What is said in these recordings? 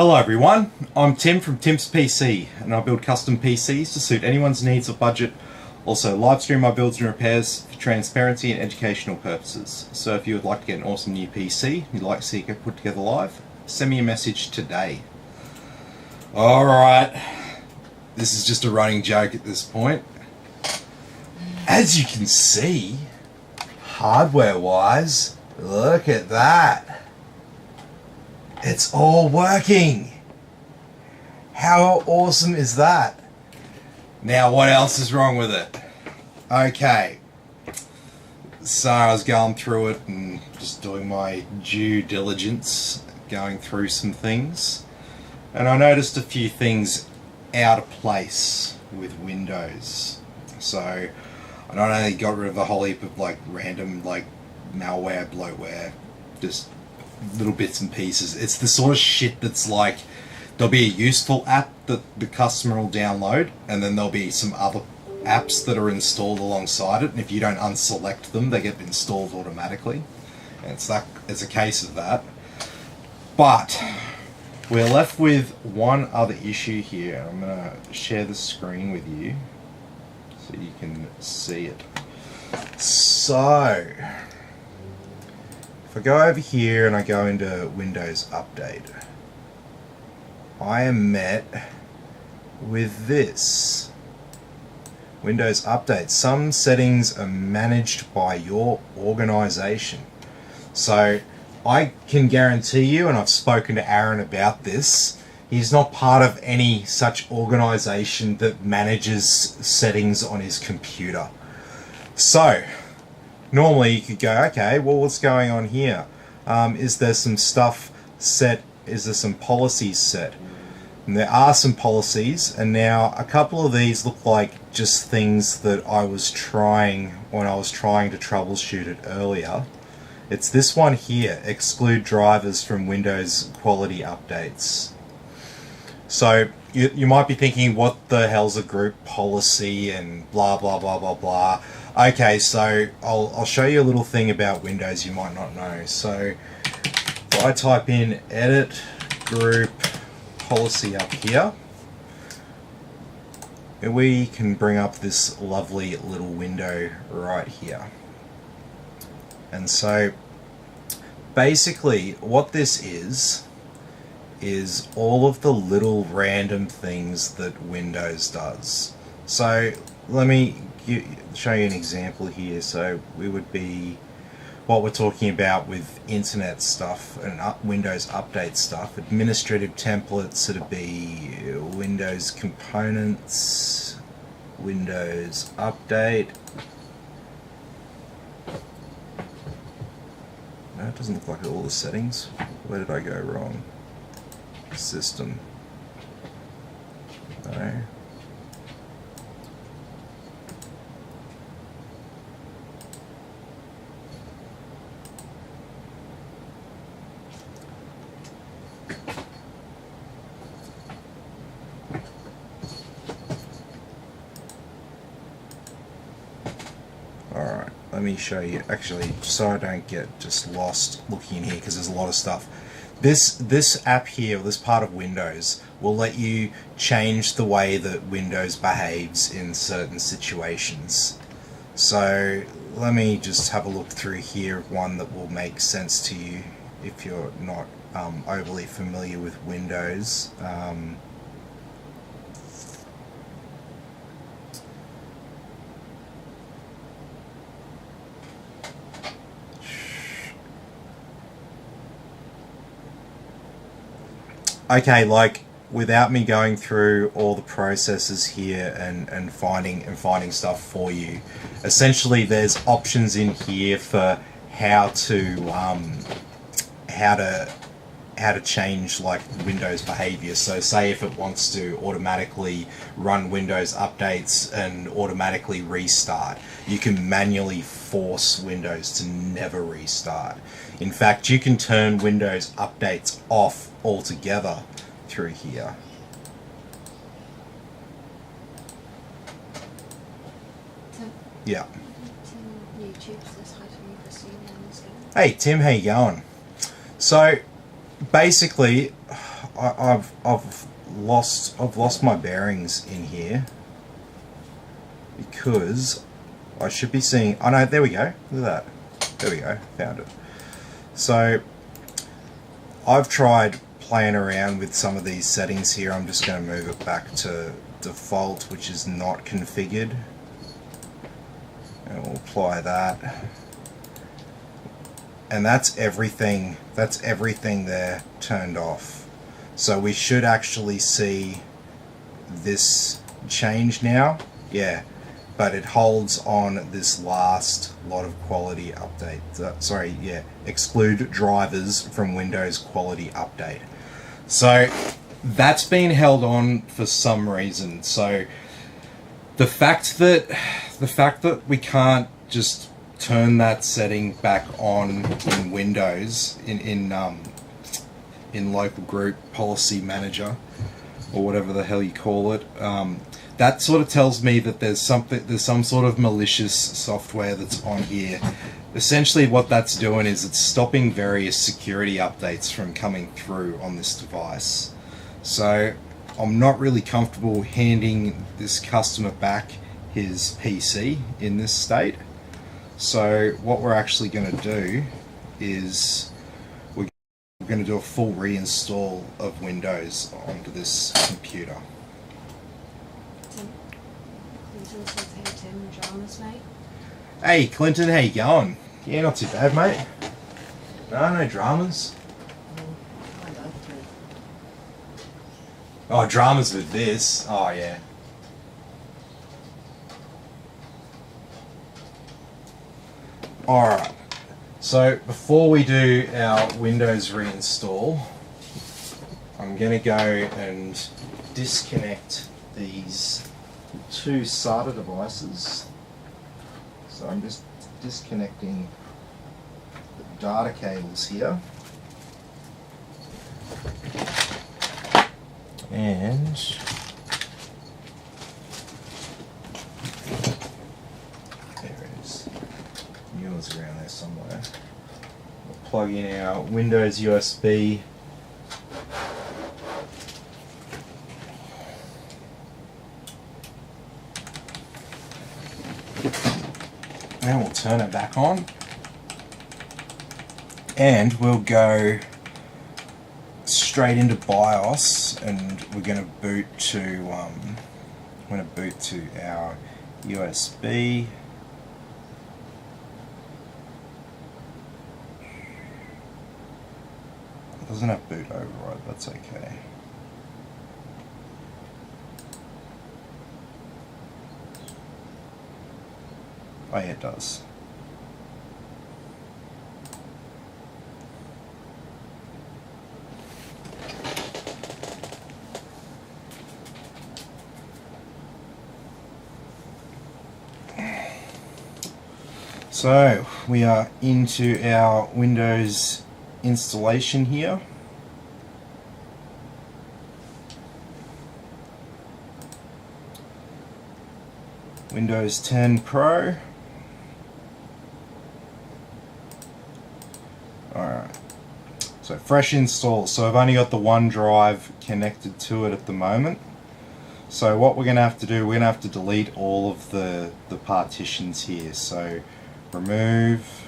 Hello everyone, I'm Tim from Tim's PC and I build custom PCs to suit anyone's needs or budget. Also live stream my builds and repairs for transparency and educational purposes. So if you would like to get an awesome new PC you'd like to see it put together live, send me a message today. Alright, this is just a running joke at this point. As you can see, hardware wise, look at that. It's all working. How awesome is that? Now what else is wrong with it? Okay. So I was going through it and just doing my due diligence, going through some things. And I noticed a few things out of place with Windows. So I not only got rid of a whole heap of random malware, bloatware, just little bits and pieces. It's the sort of shit that's there'll be a useful app that the customer will download and then there'll be some other apps that are installed alongside it, and if you don't unselect them they get installed automatically, and it's a case of that. But we're left with one other issue here. I'm going to share the screen with you so you can see it. So if I go over here and I go into Windows Update, I am met with this. Windows Update. Some settings are managed by your organization. So I can guarantee you, and I've spoken to Aaron about this, he's not part of any such organization that manages settings on his computer. So normally you could go, okay, well what's going on here? Is there some stuff set? Is there some policies set? And there are some policies, and now a couple of these look like just things that I was trying when I was trying to troubleshoot it earlier. It's this one here, exclude drivers from Windows quality updates. So you might be thinking, what the hell's a group policy and blah blah blah blah blah. Okay, so I'll show you a little thing about Windows you might not know. So if I type in edit group policy up here, we can bring up this lovely little window right here. And so basically what this is all of the little random things that Windows does. So let me show you an example here. So we would be, what we're talking about with internet stuff and Windows Update stuff, administrative templates, it'd be Windows components, Windows Update. No, it doesn't look like all the settings. Where did I go wrong? System. No. Alright, let me show you, actually, so I don't get just lost looking in here, because there's a lot of stuff. This app here, this part of Windows, will let you change the way that Windows behaves in certain situations. So let me just have a look through here, one that will make sense to you if you're not overly familiar with Windows. Okay, without me going through all the processes here and finding stuff for you, essentially there's options in here for how to change Windows behavior. So say if it wants to automatically run Windows updates and automatically restart, you can manually force Windows to never restart. In fact, you can turn Windows updates off altogether through here. Yeah. Hey Tim, how you going? So basically I've lost my bearings in here because I should be seeing. Oh no, there we go. Look at that. There we go. Found it. So I've tried playing around with some of these settings here. I'm just going to move it back to default, which is not configured, and we'll apply that. And that's everything there turned off. So we should actually see this change now. Yeah, but it holds on this last lot of quality update. Exclude drivers from Windows quality update. So that's been held on for some reason. So the fact that we can't just turn that setting back on in Windows in local group policy manager or whatever the hell you call it, that sort of tells me that there's some sort of malicious software that's on here. Essentially what that's doing is it's stopping various security updates from coming through on this device. So I'm not really comfortable handing this customer back his PC in this state. So what we're actually going to do is we're going to do a full reinstall of Windows onto this computer. Hey Clinton, how you going? Yeah, not too bad, mate. No dramas. Oh, dramas with this. Oh yeah. Alright, so before we do our Windows reinstall, I'm going to go and disconnect these two SATA devices. So I'm just disconnecting the data cables here. And around there somewhere. We'll plug in our Windows USB and we'll turn it back on, and we'll go straight into BIOS, and we're going to boot to our USB. Doesn't have boot override, that's okay. Oh yeah, it does. So we are into our Windows installation here. Windows 10 Pro. Alright, so fresh install. So I've only got the one drive connected to it at the moment. So what we're going to have to do, we're going to have to delete all of the partitions here. So remove.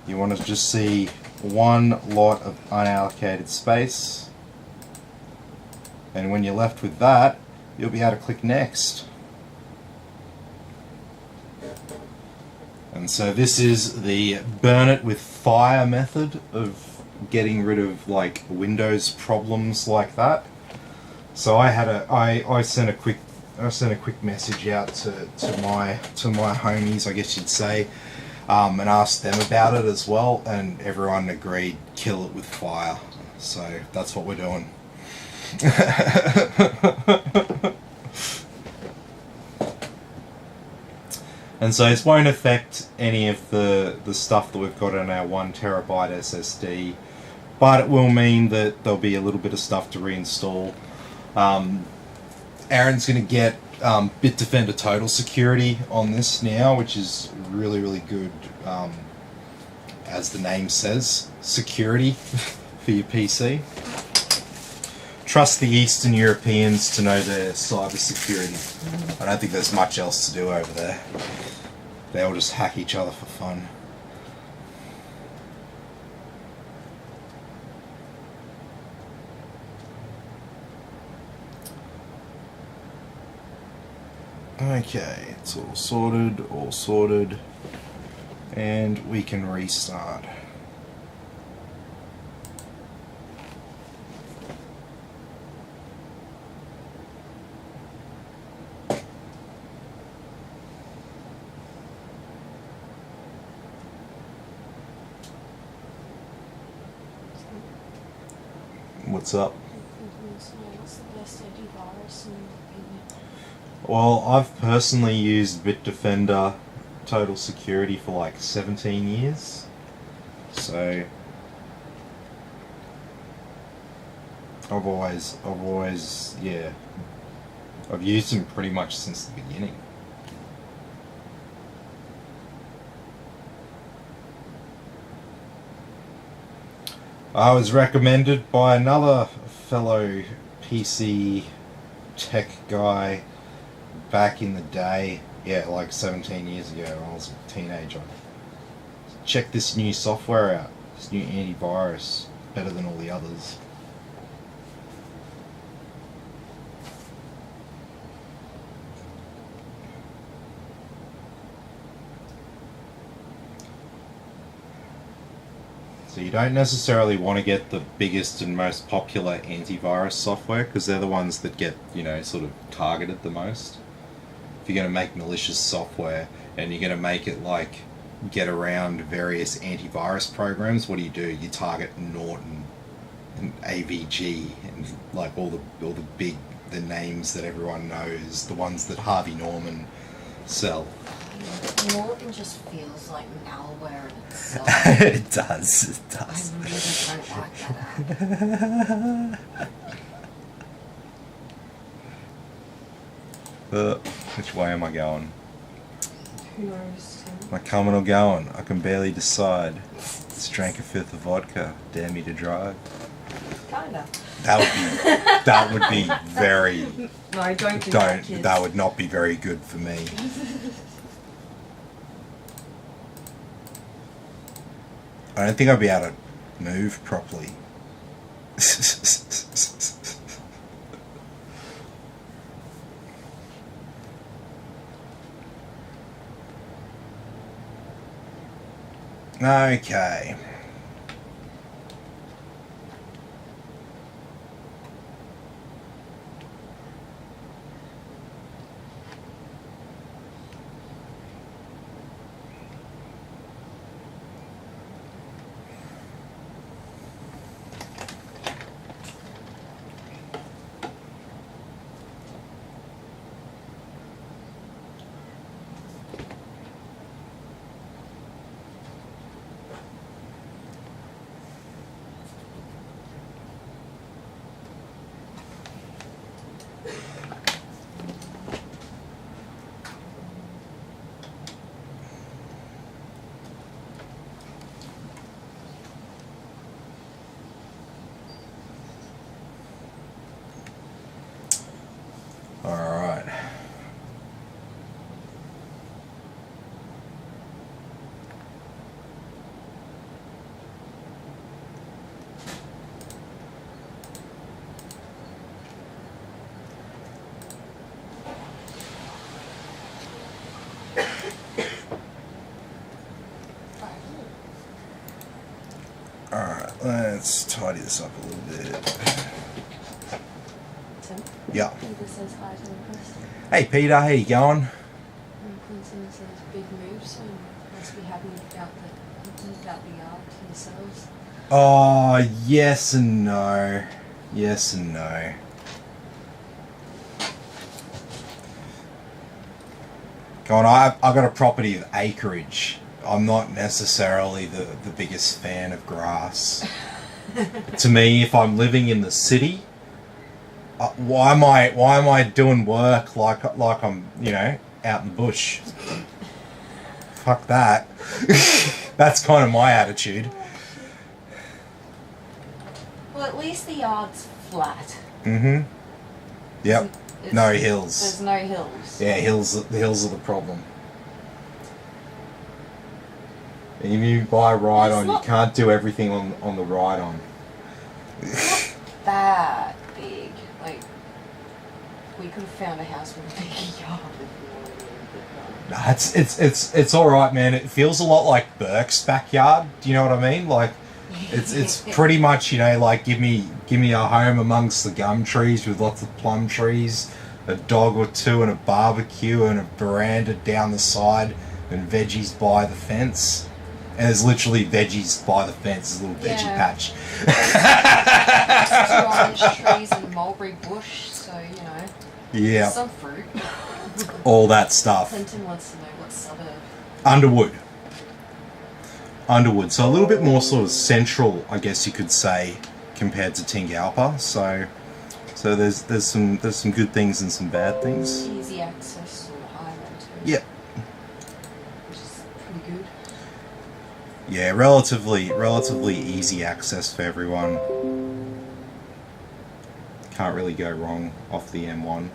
You want to just see one lot of unallocated space, and when you're left with that, you'll be able to click next. And so this is the burn it with fire method of getting rid of like Windows problems like that. So I sent a quick message out to my homies, I guess you'd say, and asked them about it as well, and everyone agreed, kill it with fire. So that's what we're doing. And so this won't affect any of the stuff that we've got on our 1 terabyte SSD, but it will mean that there'll be a little bit of stuff to reinstall. Aaron's going to get Bitdefender Total Security on this now, which is really, really good, as the name says, security for your PC. trust the Eastern Europeans to know their cyber security. I don't think there's much else to do over there. They all just hack each other for fun. Okay, it's all sorted, and we can restart. What's up? What's the best antivirus in your opinion? Well, I've personally used Bitdefender Total Security for like 17 years. So I've always, yeah, I've used them pretty much since the beginning. I was recommended by another fellow PC tech guy back in the day, yeah, like 17 years ago when I was a teenager. Check this new software out, this new antivirus, better than all the others. So you don't necessarily want to get the biggest and most popular antivirus software because they're the ones that get, you know, sort of targeted the most. If you're going to make malicious software and you're going to make it like get around various antivirus programs, what do? You target Norton and AVG and like all the big the names that everyone knows, the ones that Harvey Norman sell. Norton just feels like malware in itself. It does. I really don't like that. Which way am I going? Who knows? Am I coming or going? I can barely decide. Just drank a fifth of vodka. Dare me to drive? Kinda. That would be very. No, don't do that, kids. That would not be very good for me. I don't think I'd be able to move properly. Okay. Alright. Alright, let's tidy this up a little bit. Tim? Yeah. Peter says hi to Nicholas. Hey Peter, how you going? And Clinton says big moves, so must be happy about the yard themselves. Oh, yes and no. Yes and no. Go on, I've got a property of acreage. I'm not necessarily the biggest fan of grass. To me, if I'm living in the city, why am I doing work like I'm, you know, out in the bush? Fuck that. That's kind of my attitude. Well, at least the yard's flat. Mm-hmm. Yep. No hills. There's no hills. Yeah, the hills are the problem. Even if you buy a ride-on, you can't do everything on the ride-on. Not that big. Like, we could have found a house with a big yard. Nah, it's all right, man. It feels a lot like Burke's backyard. Do you know what I mean? Like, it's pretty much, you know, like give me a home amongst the gum trees with lots of plum trees, a dog or two, and a barbecue, and a veranda down the side, and veggies by the fence. And there's literally veggies by the fence, a little veggie patch. 2 orange trees and mulberry bush, so, you know. Yeah. Some fruit. All that stuff. Clinton wants to know what suburb. Underwood. So a little bit more sort of central, I guess you could say, compared to Tingalpa. So there's some good things and some bad things. Easy access to the highway too. Yep. Which is pretty good. Yeah, relatively easy access for everyone. Can't really go wrong off the M1.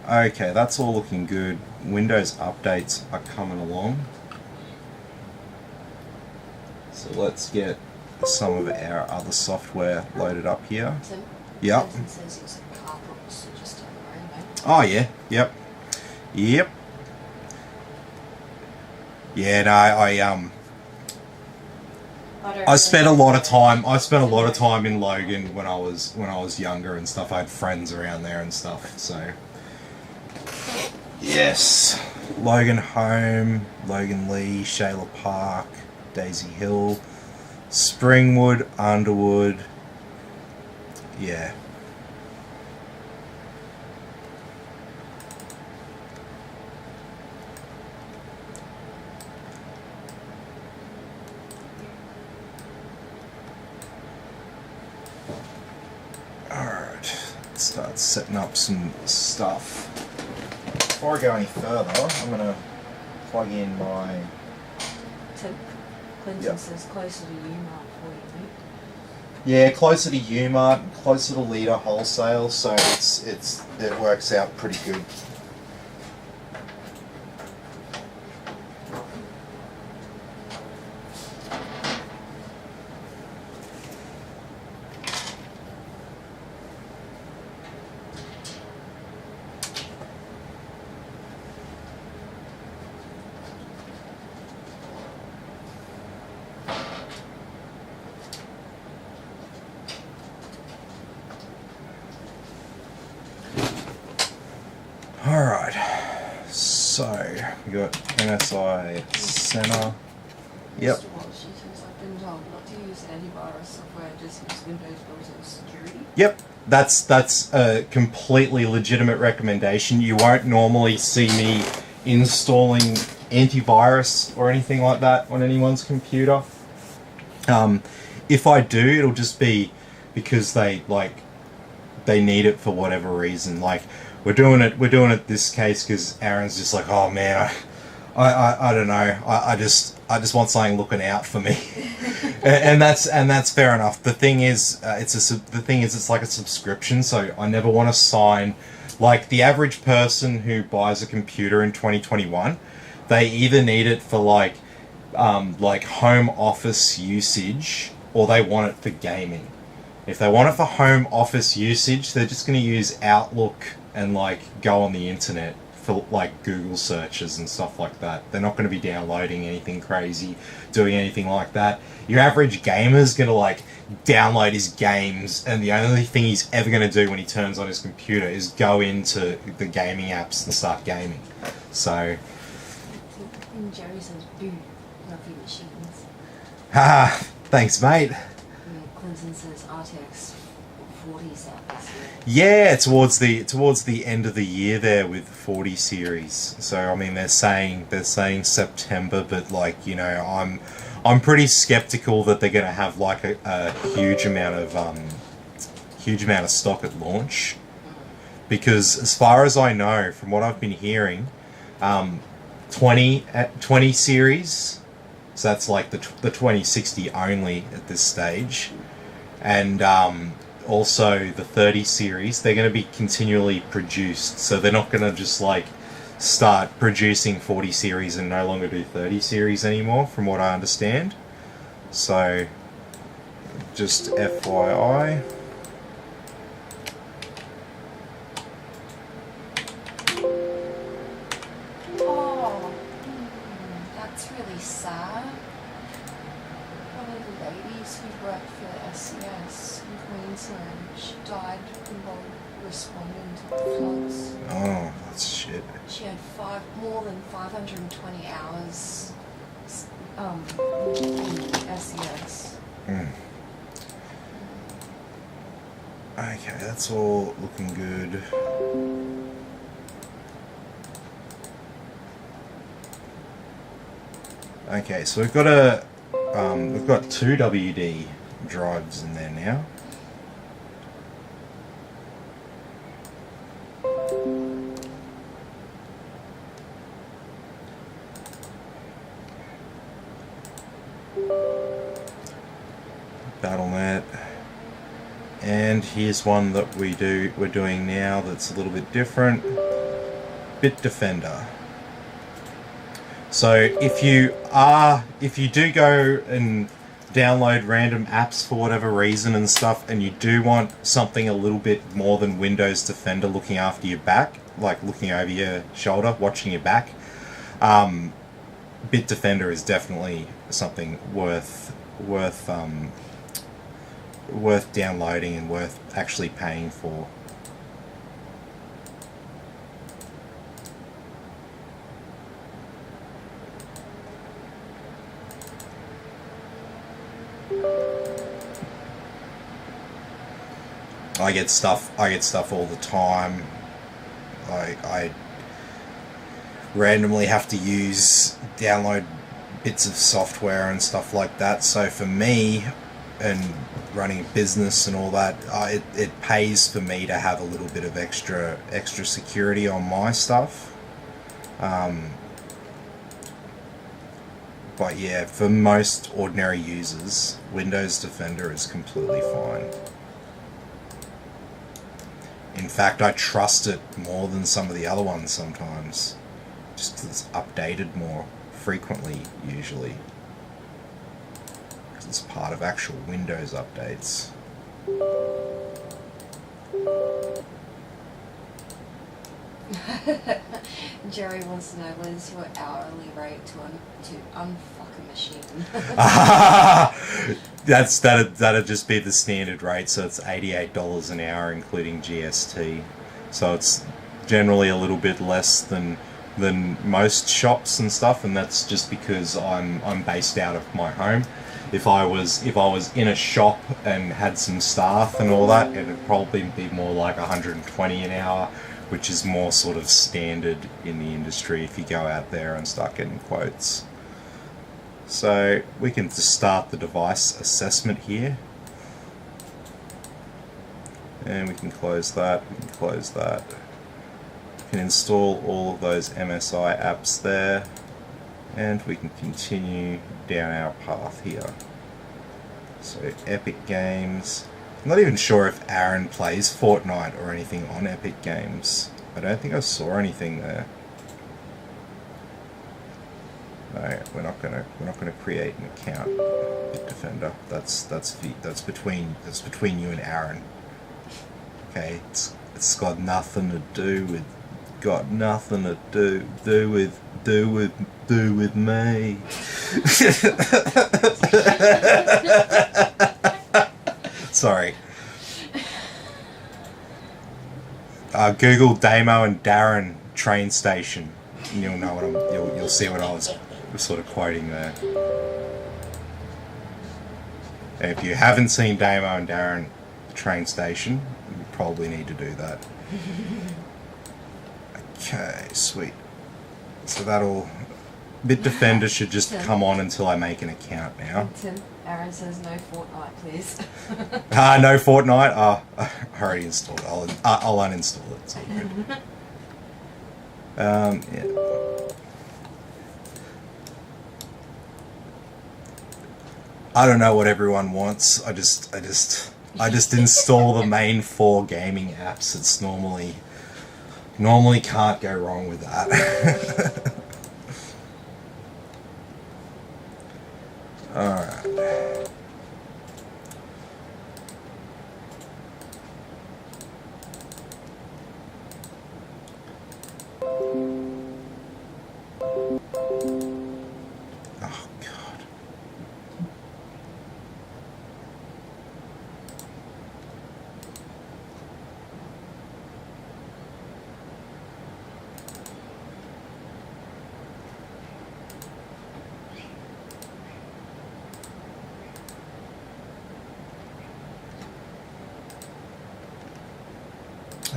Okay, that's all looking good. Windows updates are coming along. So let's get some of our other software loaded up here. Tim? Yep. Clinton says he's at Carbrooks, so just down the road, mate. Oh yeah, yep. Yeah, no, I spent a lot of time in Logan when I was younger and stuff. I had friends around there and stuff, so yes. Logan Home, Logan Lee, Shayla Park, Daisy Hill, Springwood, Underwood. Yeah. Alright, let's start setting up some stuff. Before I go any further, I'm going to plug in my... Tim, Clinton says closer to Umart for you, mate. Yeah, closer to Umart, closer to Leader Wholesale, so it works out pretty good. Alright, so we got MSI Center. Yep. Mr. Walsh, he says, I've been told not to use antivirus software, just use Windows browser security. Yep, that's a completely legitimate recommendation. You won't normally see me installing antivirus or anything like that on anyone's computer. If I do, it'll just be because they need it for whatever reason. Like we're doing it this case because Aaron's just like, oh man, I don't know, I just want something looking out for me, and that's fair enough. The thing is, it's like a subscription, so I never want to sign. Like the average person who buys a computer in 2021, they either need it for like home office usage or they want it for gaming. If they want it for home office usage, they're just going to use Outlook and like go on the internet for like Google searches and stuff like that. They're not going to be downloading anything crazy, doing anything like that. Your average gamer's going to like download his games, and the only thing he's ever going to do when he turns on his computer is go into the gaming apps and start gaming. So And Jerry says, boo, love your machines. haha, thanks mate. And Clinton says RTX 40s out this year. Yeah, towards the end of the year there with 40 series. So I mean they're saying September, but like, you know, I'm pretty skeptical that they're going to have like a huge amount of stock at launch, because as far as I know from what I've been hearing, 20 series So that's like the 2060 only at this stage. And also the 30 series, they're going to be continually produced. So they're not going to just like start producing 40 series and no longer do 30 series anymore, from what I understand. So just FYI. Oh, that's really sad. One of the ladies who worked for SES in Queensland, she died while responding to the floods. Oh, that's shit. She had more than 520 hours in SES. Okay, that's all looking good. Okay, so we've got two WD drives in there now. BattleNet. And here's one that we're doing now that's a little bit different. Bitdefender. So if you do go and download random apps for whatever reason and stuff, and you do want something a little bit more than Windows Defender looking after your back, like looking over your shoulder, watching your back, Bitdefender is definitely something worth downloading and worth actually paying for. I get stuff all the time. I randomly have to download bits of software and stuff like that. So for me, and running a business and all that, it pays for me to have a little bit of extra security on my stuff. But yeah, for most ordinary users, Windows Defender is completely fine. In fact, I trust it more than some of the other ones sometimes, just because it's updated more frequently, usually. Because it's part of actual Windows updates. Jerry wants to know what is your hourly rate to unfuck a machine. That'd just be the standard rate, so it's $88 an hour including GST. So it's generally a little bit less than most shops and stuff, and that's just because I'm based out of my home. If I was in a shop and had some staff and all that, it'd probably be more like 120 an hour, which is more sort of standard in the industry if you go out there and start getting quotes. So we can just start the device assessment here. And we can close that, we can close that. We can install all of those MSI apps there. And we can continue down our path here. So Epic Games. I'm not even sure if Aaron plays Fortnite or anything on Epic Games. I don't think I saw anything there. No, we're not gonna create an account. Bitdefender. That's between you and Aaron. Okay, it's got nothing to do with me. Sorry. Google Damo and Darren train station. And you'll know what you'll see what I was sort of quoting there. And if you haven't seen Damo and Darren train station, you probably need to do that. Okay, sweet. So Bitdefender should just come on until I make an account now. Aaron says no Fortnite, please. No Fortnite? I already installed it. I'll uninstall it. It's all good. Yeah. I don't know what everyone wants. I just install the main 4 gaming apps. It's normally can't go wrong with that. Alright. Oh, God.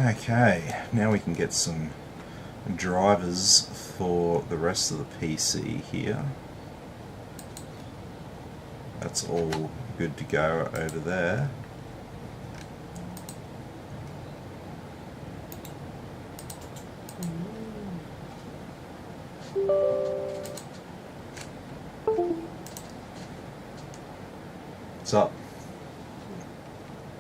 Okay, now we can get some drivers for the rest of the PC here. That's all good to go over there. What's up?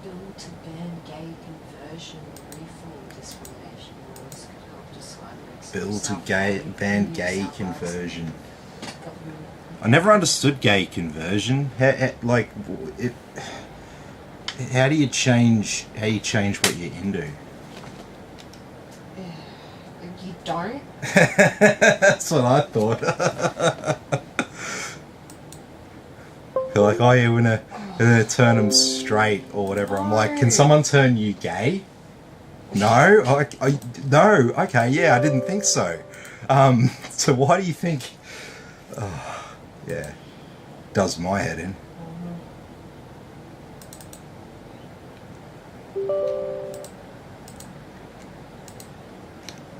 Build to ban gay conversion, reform discrimination laws could help decide next. Build to ban gay conversion. I never understood gay conversion. How do you change what you're into? You don't? That's what I thought. They're like, oh, you're gonna turn them straight or whatever. I'm like, can someone turn you gay? No? No, okay, yeah, I didn't think so. So why do you think... Oh, yeah, does my head in.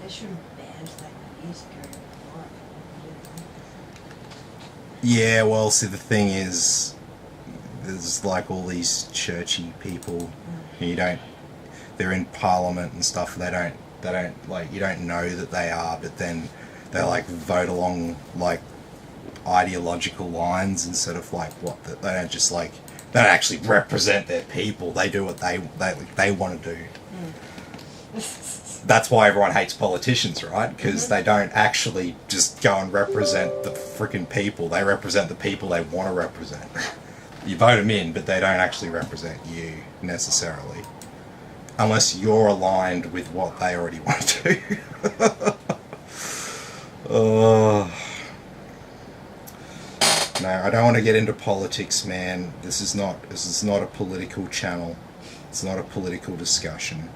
They should have banned that years ago. Yeah, well, see, the thing is, there's like all these churchy people, they're in Parliament and stuff, they don't, like, you don't know that they are, but then they, like, vote along, like, ideological lines instead of, like, they don't just, like, they don't actually represent their people, they do what they want to do. That's why everyone hates politicians, right? Because they don't actually just go and represent the freaking people. They represent the people they want to represent. You vote them in, but they don't actually represent you, necessarily. Unless you're aligned with what they already want to do. No, I don't want to get into politics, man. This is not a political channel. It's not a political discussion.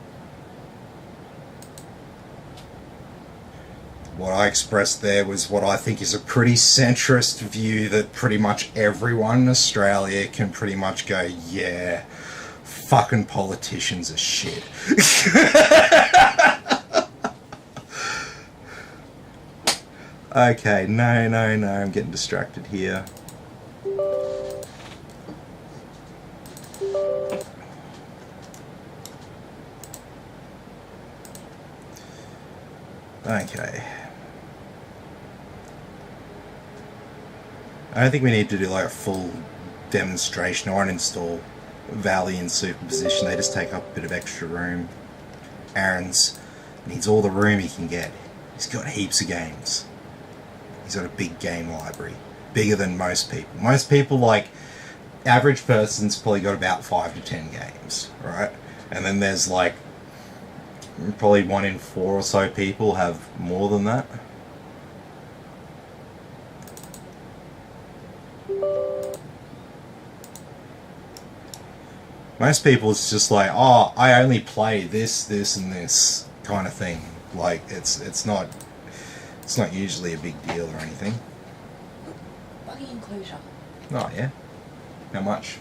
What I expressed there was what I think is a pretty centrist view that pretty much everyone in Australia can pretty much go, yeah, fucking politicians are shit. Okay, no, I'm getting distracted here. Okay. I don't think we need to do like a full demonstration. I won't install Valley in superposition. They just take up a bit of extra room. Aaron's needs all the room he can get. He's got heaps of games. He's got a big game library. Bigger than most people. Most people, like, average person's probably got about 5 to 10 games, right? And then there's like probably 1 in 4 or so people have more than that. Most people, it's just like, oh, I only play this, and this kind of thing. Like, it's not usually a big deal or anything. Buggy enclosure. Oh, yeah? How much?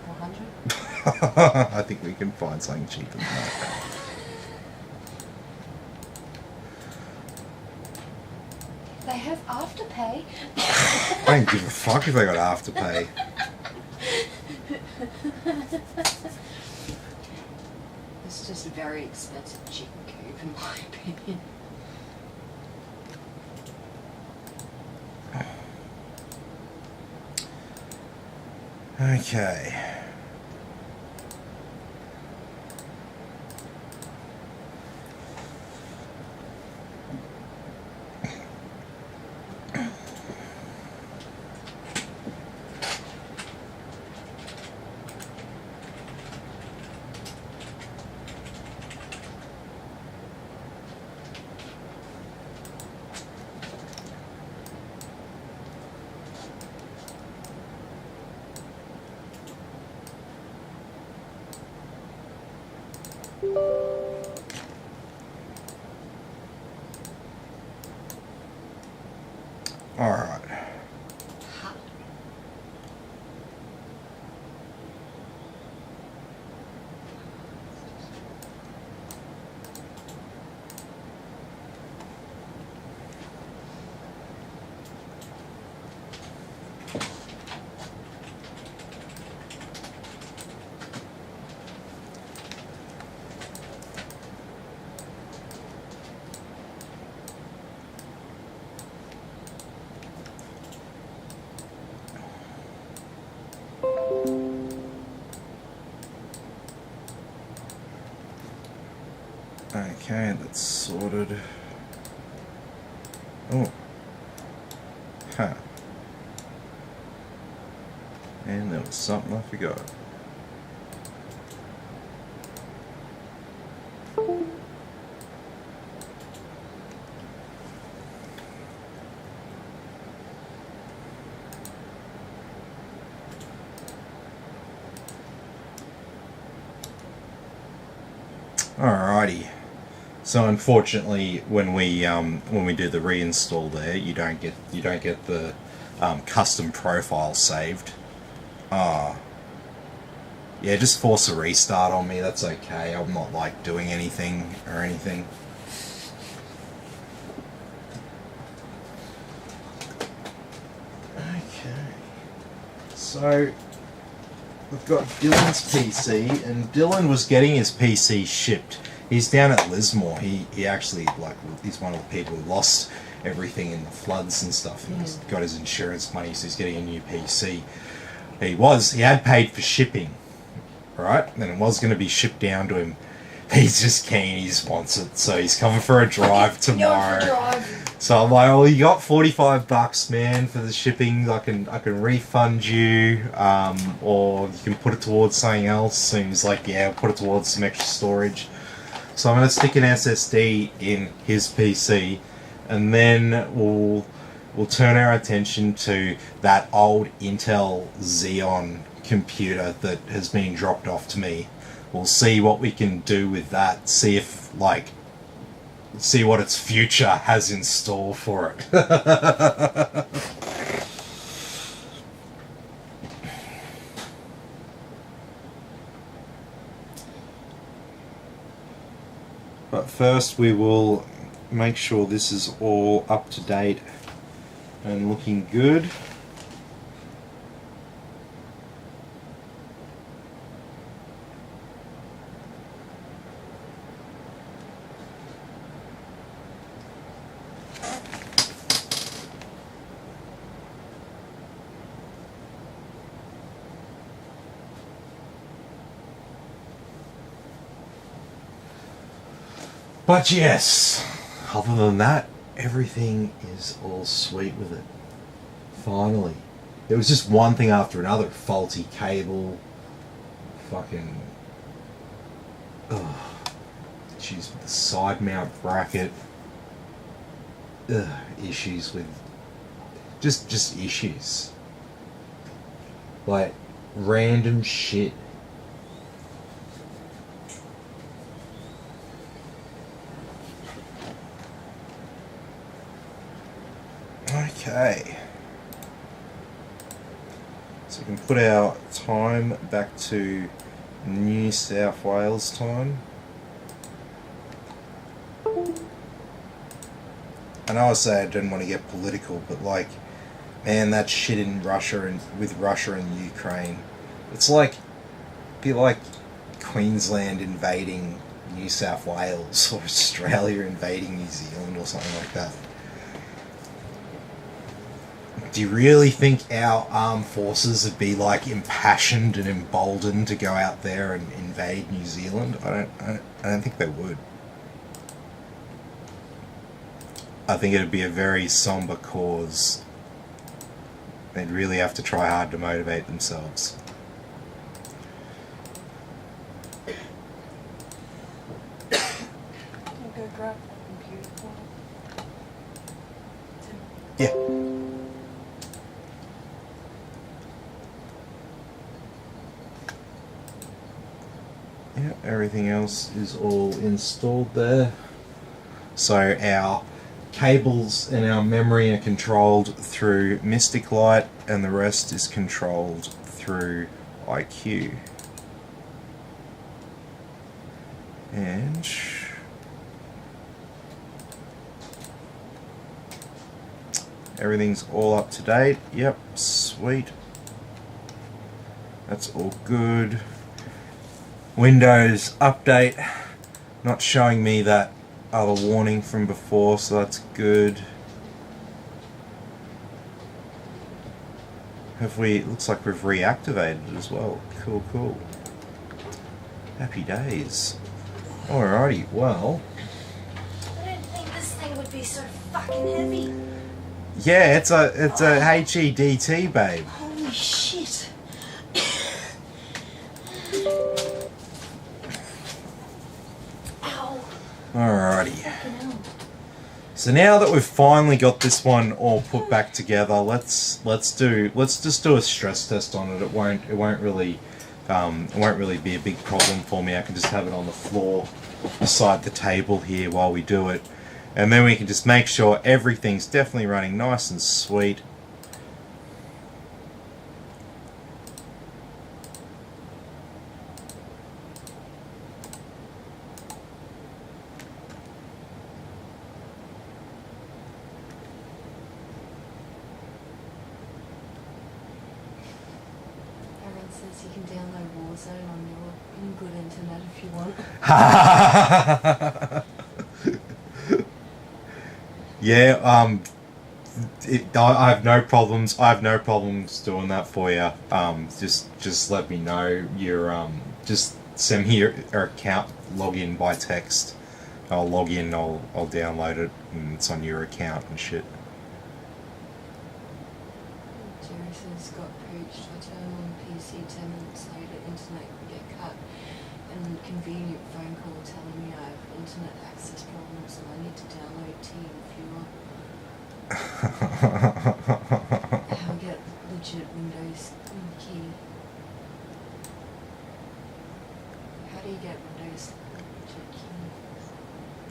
400? I think we can find something cheaper than that. They have Afterpay. I don't give a fuck if they got Afterpay. It's just a very expensive chicken coop, in my opinion. Okay. Alright. Okay, that's sorted. Oh. Huh. And there was something I forgot. Alrighty. So unfortunately, when we do the reinstall there, you don't get the custom profile saved. Yeah, just force a restart on me. That's okay. I'm not like doing anything or anything. Okay. So we've got Dylan's PC, and Dylan was getting his PC shipped. He's down at Lismore. He actually, like, he's one of the people who lost everything in the floods and stuff, and he's got his insurance money, so he's getting a new PC. He had paid for shipping, right? And it was going to be shipped down to him. He's just keen, he just wants it, so he's coming for a drive tomorrow. So I'm like, well, you got $45, man, for the shipping. I can refund you, or you can put it towards something else. And he's like, yeah, I'll put it towards some extra storage. So I'm going to stick an SSD in his PC, and then we'll turn our attention to that old Intel Xeon computer that has been dropped off to me. We'll see what we can do with that. See what its future has in store for it. But first we will make sure this is all up to date and looking good. But yes, other than that, everything is all sweet with it. Finally. It was just one thing after another. Faulty cable, fucking... issues with the side mount bracket. Issues with... Just issues. Like, random shit. Okay, so we can put our time back to New South Wales time. I know I say I didn't want to get political, but like, man, that shit in Russia and with Russia and Ukraine, it's like, be like Queensland invading New South Wales or Australia invading New Zealand or something like that. Do you really think our armed forces would be like impassioned and emboldened to go out there and invade New Zealand? I don't think they would. I think it'd be a very somber cause. They'd really have to try hard to motivate themselves. Can you go grab that computer for me? Yeah. Yeah, everything else is all installed there. So our cables and our memory are controlled through Mystic Light, and the rest is controlled through IQ. And everything's all up to date. Yep, sweet. That's all good. Windows update, not showing me that other warning from before, so that's good. Looks like we've reactivated it as well. Cool. Happy days. Alrighty, well. I didn't think this thing would be so fucking heavy. Yeah, it's a HEDT, babe. Holy shit. Ow. Alrighty. Fucking hell. So now that we've finally got this one all put back together, let's just do a stress test on it. It won't really be a big problem for me. I can just have it on the floor beside the table here while we do it, and then we can just make sure everything's definitely running nice and sweet. Aaron says you can download Warzone on your good internet if you want. Yeah, I have no problems. I have no problems doing that for you. Just let me know your just send me your account, log in by text. I'll log in. I'll download it, and it's on your account and shit. Jerry says got preached. I turn on PC 10 minutes later, internet could get cut, and convenient phone call telling me I have internet access problems and I need to download Team Viewer. How to get legit Windows key. How do you get Windows legit key?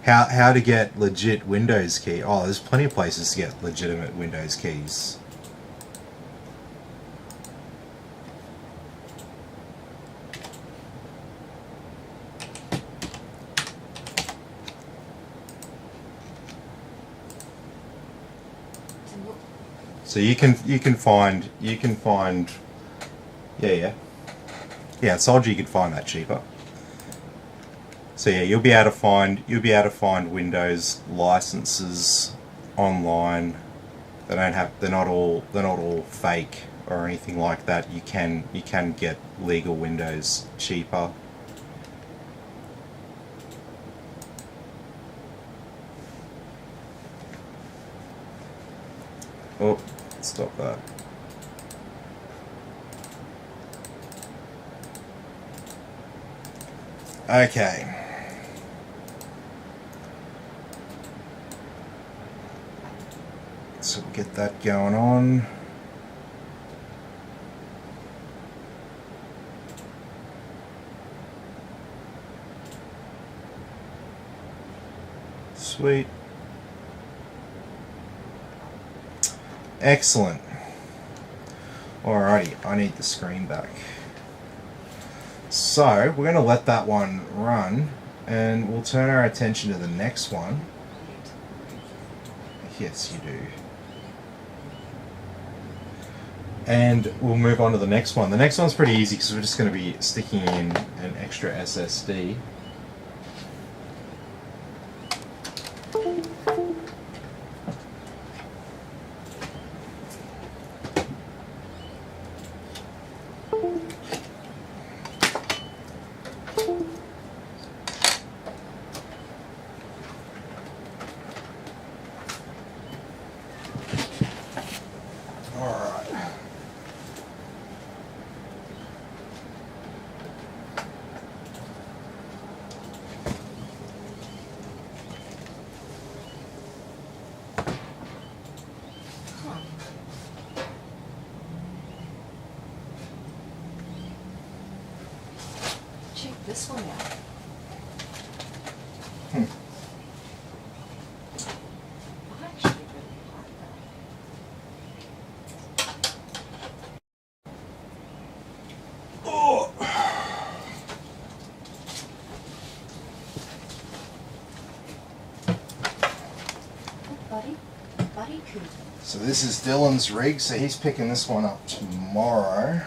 How to get legit Windows key? Oh, there's plenty of places to get legitimate Windows keys. So you can find yeah, I told you could find that cheaper. So yeah, you'll be able to find Windows licenses online. They're not all fake or anything like that. You can get legal Windows cheaper. Oh, stop that. Okay. So we'll get that going on. Sweet. Excellent. Alrighty, I need the screen back. So, we're going to let that one run, and we'll turn our attention to the next one. Yes, you do. And we'll move on to the next one. The next one's pretty easy because we're just going to be sticking in an extra SSD. this one out. I actually really like that. Oh. Buddy cool. So this is Dylan's rig, so he's picking this one up tomorrow.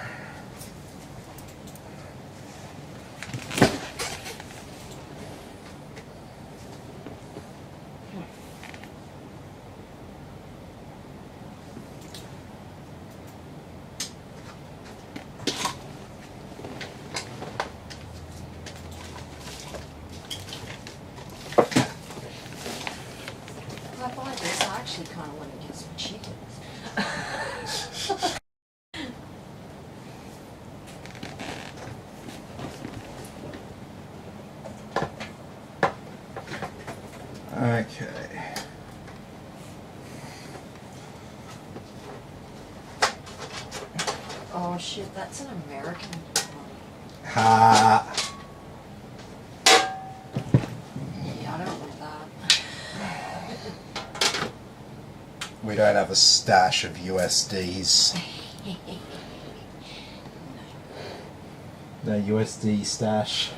If I buy this, I actually kind of want to get some chickens. Okay. Oh shit, that's an American one. Ha. Yeah, I don't want that. We don't have a stash of USDs. No USD stash.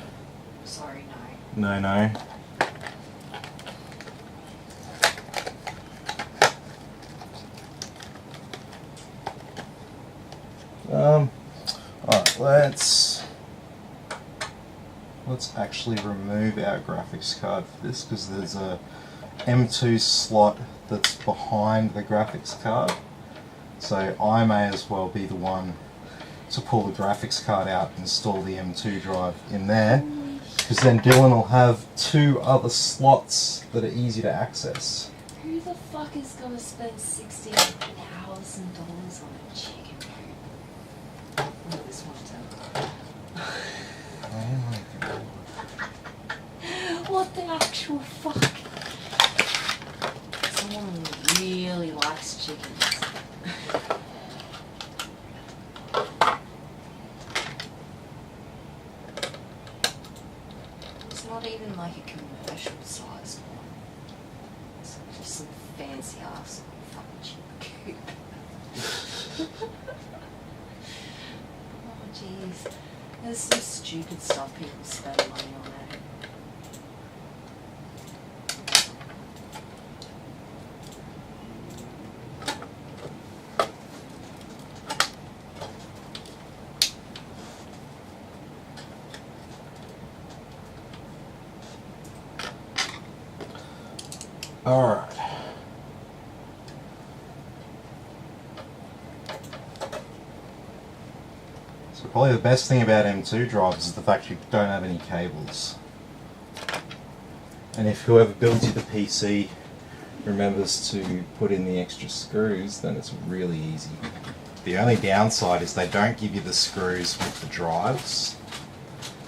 Sorry, no. No. Alright, let's actually remove our graphics card for this, because there's a M2 slot that's behind the graphics card. So I may as well be the one to pull the graphics card out and install the M2 drive in there, because then Dylan will have two other slots that are easy to access. Who the fuck is gonna spend $60,000 on a chicken coop? Look at this one down. Oh my god. What the actual fuck? Someone really likes chickens. It's not even like a commercial sized one. It's just some fancy ass fucking chicken coop. Oh jeez. There's some stupid stuff people spend money on it. Alright. So probably the best thing about M2 drives is the fact you don't have any cables. And if whoever builds you the PC remembers to put in the extra screws, then it's really easy. The only downside is they don't give you the screws with the drives.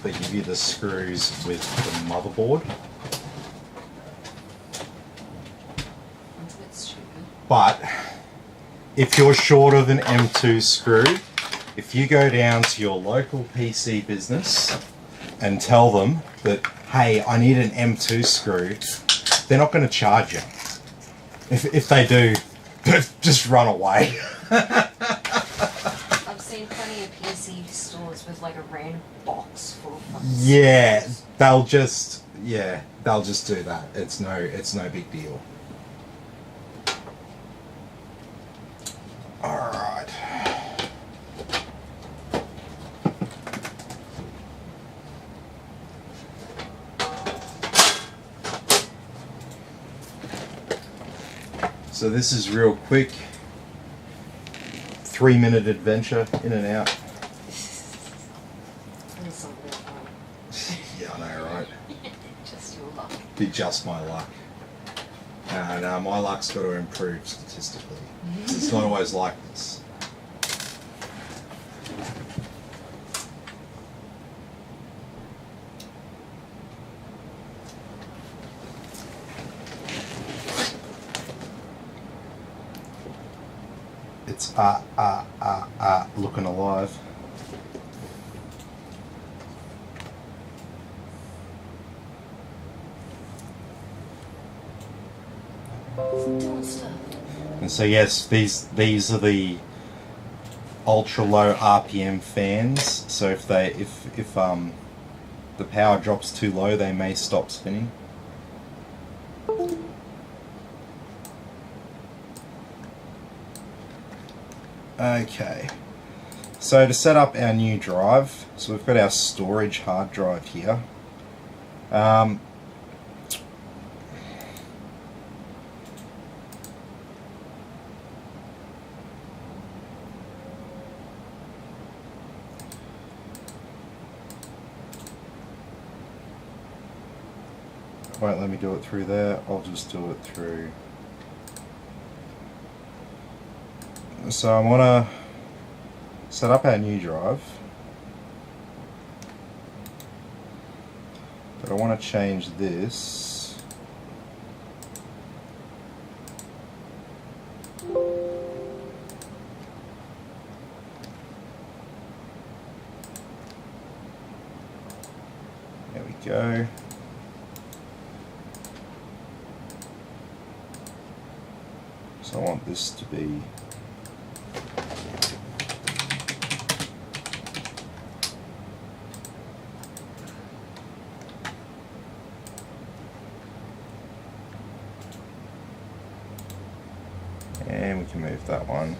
They give you the screws with the motherboard. That's a bit stupid. But if you're short of an M2 screw, if you go down to your local PC business and tell them that, hey, I need an M2 screw, they're not going to charge you. If they do, just run away. I've seen plenty of PC stores with like a random box full of fucking Yeah, screws. they'll just do that. It's no big deal. Alright. So this is real quick. 3-minute adventure, in and out. That's something fun. Yeah, I know, right? Just your luck. Be just my luck. No, my luck's got to improve statistically. It's not always like this. It's looking alive. Doing stuff. And so yes, these are the ultra low RPM fans. So if the power drops too low, they may stop spinning. Okay, so to set up our new drive, so we've got our storage hard drive here. Won't let me do it through there, I'll just do it through. So I want to set up our new drive, but I want to change this there we go. So I want this to be and we can move that one.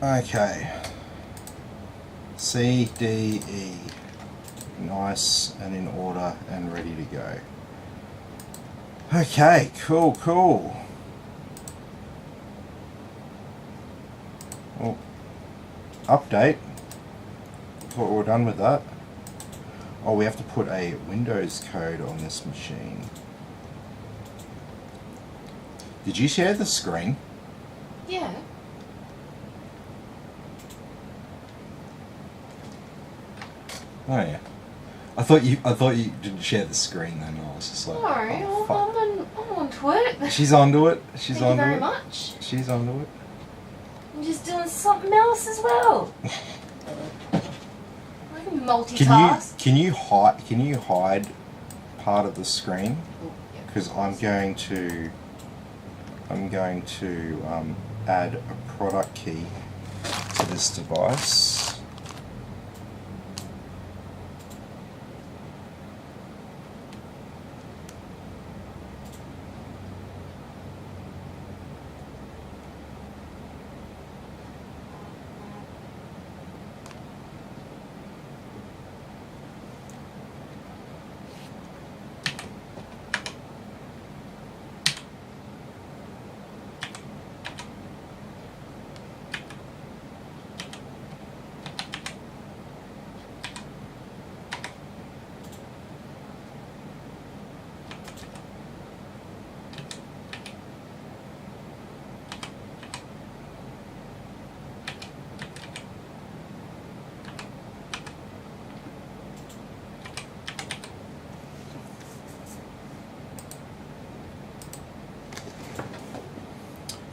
Okay. C, D, E. Nice and in order and ready to go. Okay, cool. Well, update. Thought we were done with that. Oh, we have to put a Windows code on this machine. Did you share the screen? Yeah. Oh yeah. I thought you didn't share the screen then. I was just like, Sorry, oh, fuck. I'm onto it. She's onto it. She's Thank onto you very it. much. She's onto it. I'm just doing something else as well. I can multitask. Can you hide part of the screen? Because I'm going to add a product key to this device.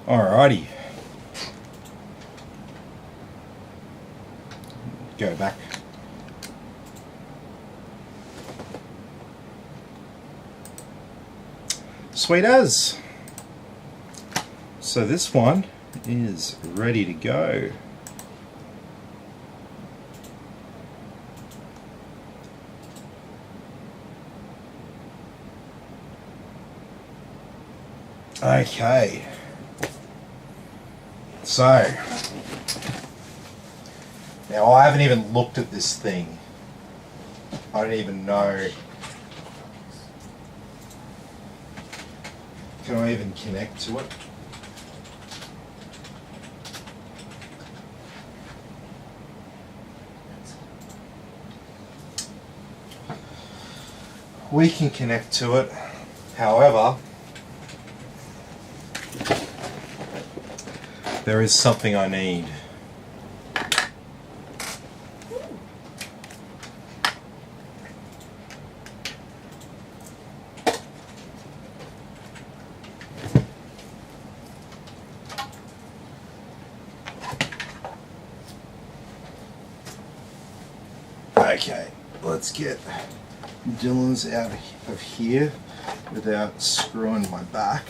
Alrighty. Go back. Sweet as. So this one is ready to go. Okay. So, now I haven't even looked at this thing. I don't even know. Can I even connect to it? We can connect to it. However, there is something I need. Okay, let's get Dylan's out of here without screwing my back.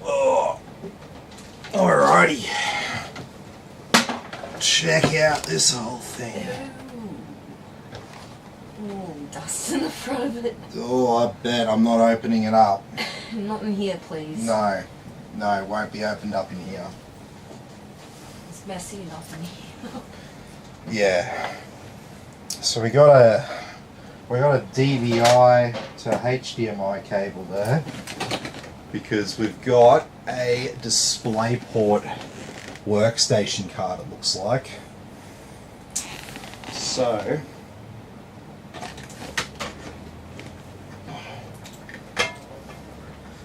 Oh, alrighty. Check out this whole thing. Oh, dust in the front of it. Oh, I bet I'm not opening it up. Not in here, please. No, it won't be opened up in here. It's messy enough in here. Yeah. So we got a DVI to HDMI cable there because we've got a DisplayPort workstation card, it looks like. So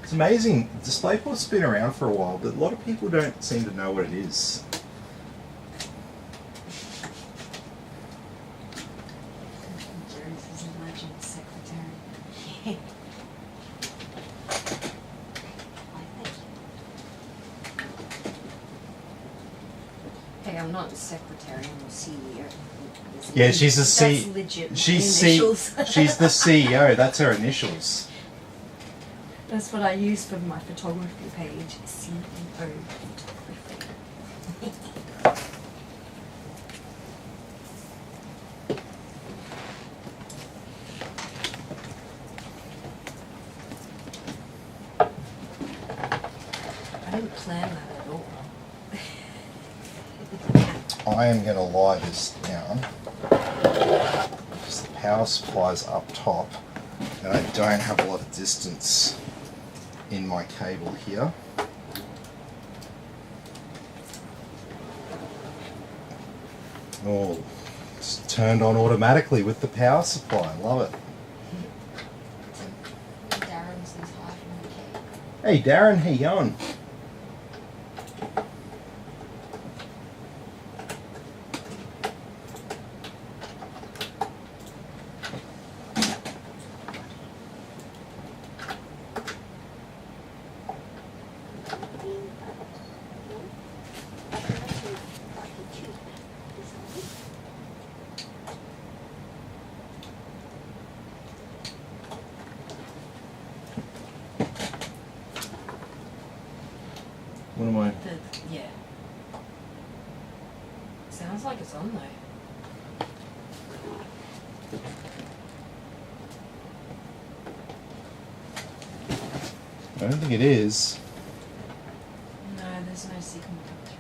it's amazing. DisplayPort's been around for a while, but a lot of people don't seem to know what it is. Jerry's a legend secretary. Hey, I'm not the secretary, I'm the CEO. Yeah, she's the That's legit. She's initials. she's the CEO. That's her initials. That's what I use for my photography page. CEO photography. I didn't plan that at all. I am going to lie this down because the power supply's up top and I don't have a lot of distance in my cable here. Oh, it's turned on automatically with the power supply. Love it. Darren says hi from the cake. Hey Darren, how you going? What am I? Yeah. Sounds like it's on though. I don't think it is. No, there's no signal coming through.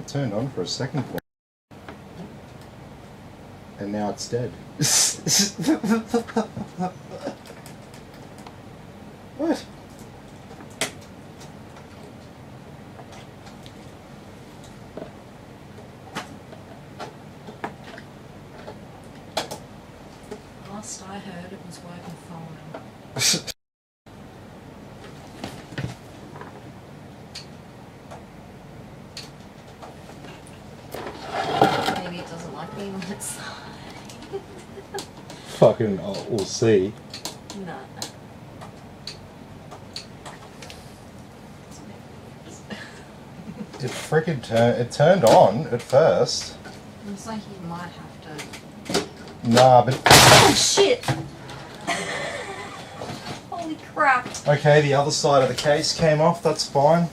It turned on for a second. And now it's dead. What? Last I heard, it was working fine. Maybe it doesn't like being on its side. Fucking, oh, we'll see. No. It freaking turned on at first. Looks like you might have to. Nah, but Oh shit! Holy crap! okay, the other side of the case came off, that's fine.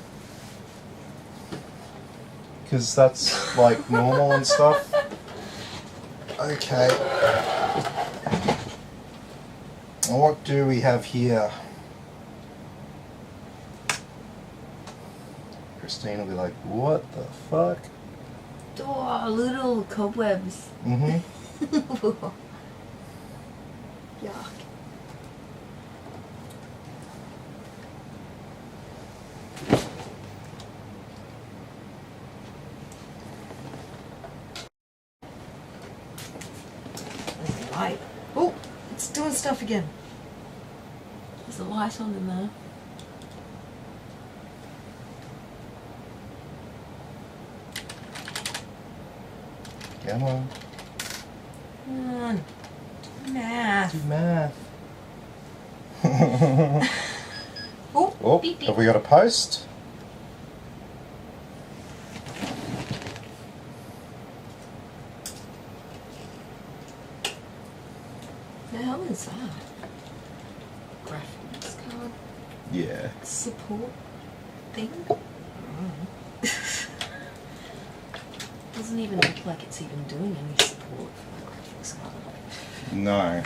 Because that's like normal and stuff. Okay. What do we have here? Christine will be like, what the fuck? Oh, little cobwebs. Mm-hmm. Yuck. There's a light. Oh, it's doing stuff again. There's a light on in there. Come on. Come on. Math. Do math. Oh, Oh, beep, beep. have we got a post? The hell is that? Graphics card Yeah. support thing? Doesn't even look like it's even doing any support for the graphics card. No.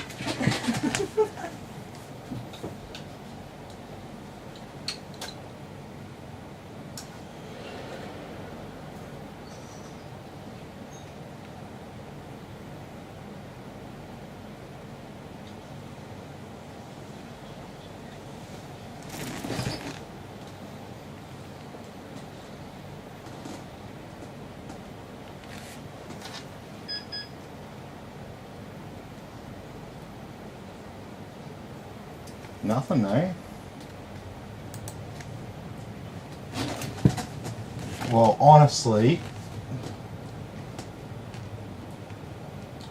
Nothing, no. Well, honestly,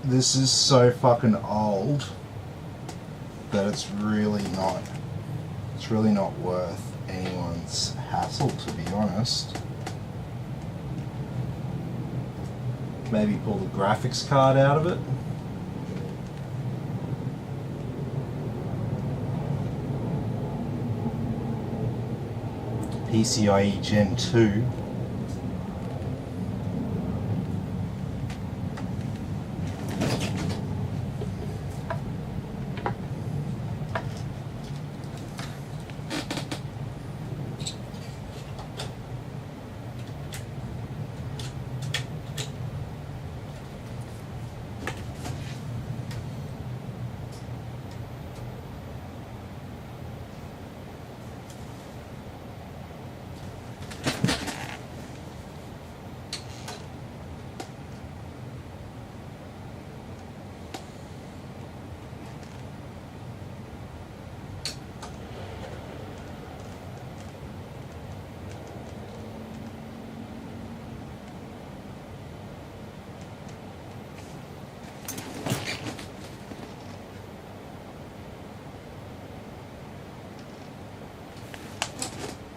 this is so fucking old that it's really not worth anyone's hassle, to be honest. Maybe pull the graphics card out of it. PCIe Gen 2.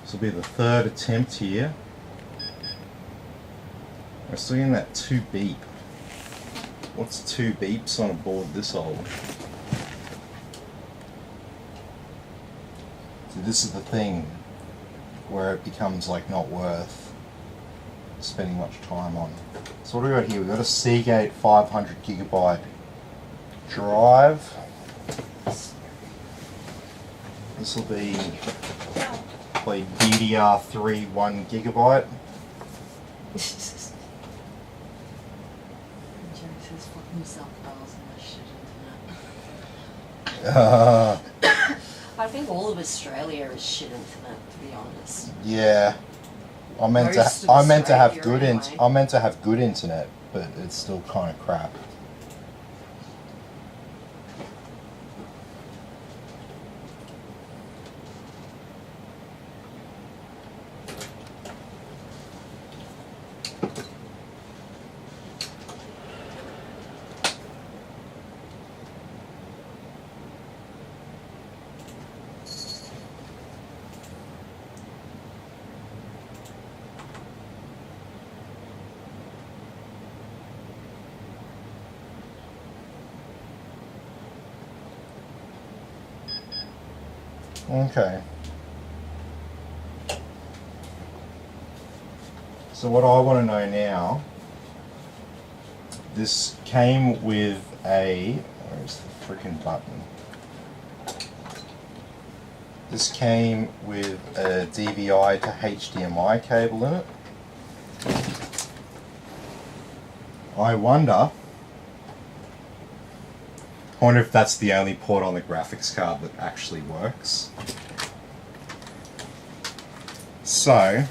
This will be the third attempt here. We're still getting that 2 beep. What's 2 beeps on a board this old? So this is the thing where it becomes like not worth spending much time on. So what do we got here? We've got a Seagate 500 gigabyte drive. This will be like DDR3 1 gigabyte. Jerry says fuck himself dolls and that shit internet. I think all of Australia is shit internet, to be honest. Yeah. I meant to Most of have Australia good anyway. I meant to have good internet, but it's still kind of crap. Okay. So what I want to know now, this came with a, where's the freaking button? This came with a DVI to HDMI cable in it. I wonder if that's the only port on the graphics card that actually works. So,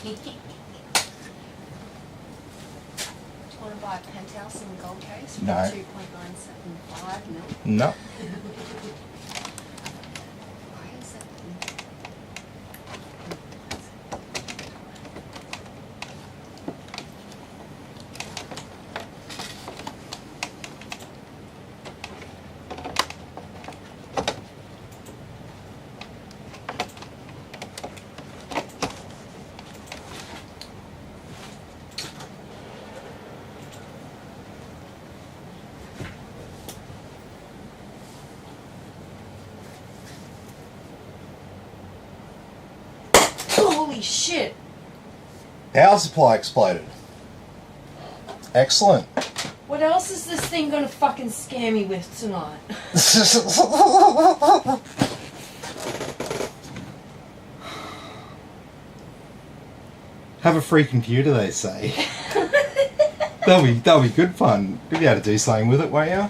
Do you want to buy a penthouse in the Gold Coast for No. 2.975 mil? no. Why is that? Holy shit. Power supply exploded. Excellent. What else is this thing gonna fucking scare me with tonight? Have a free computer, they say. That'll be good fun. You'll be able to do something with it, won't you?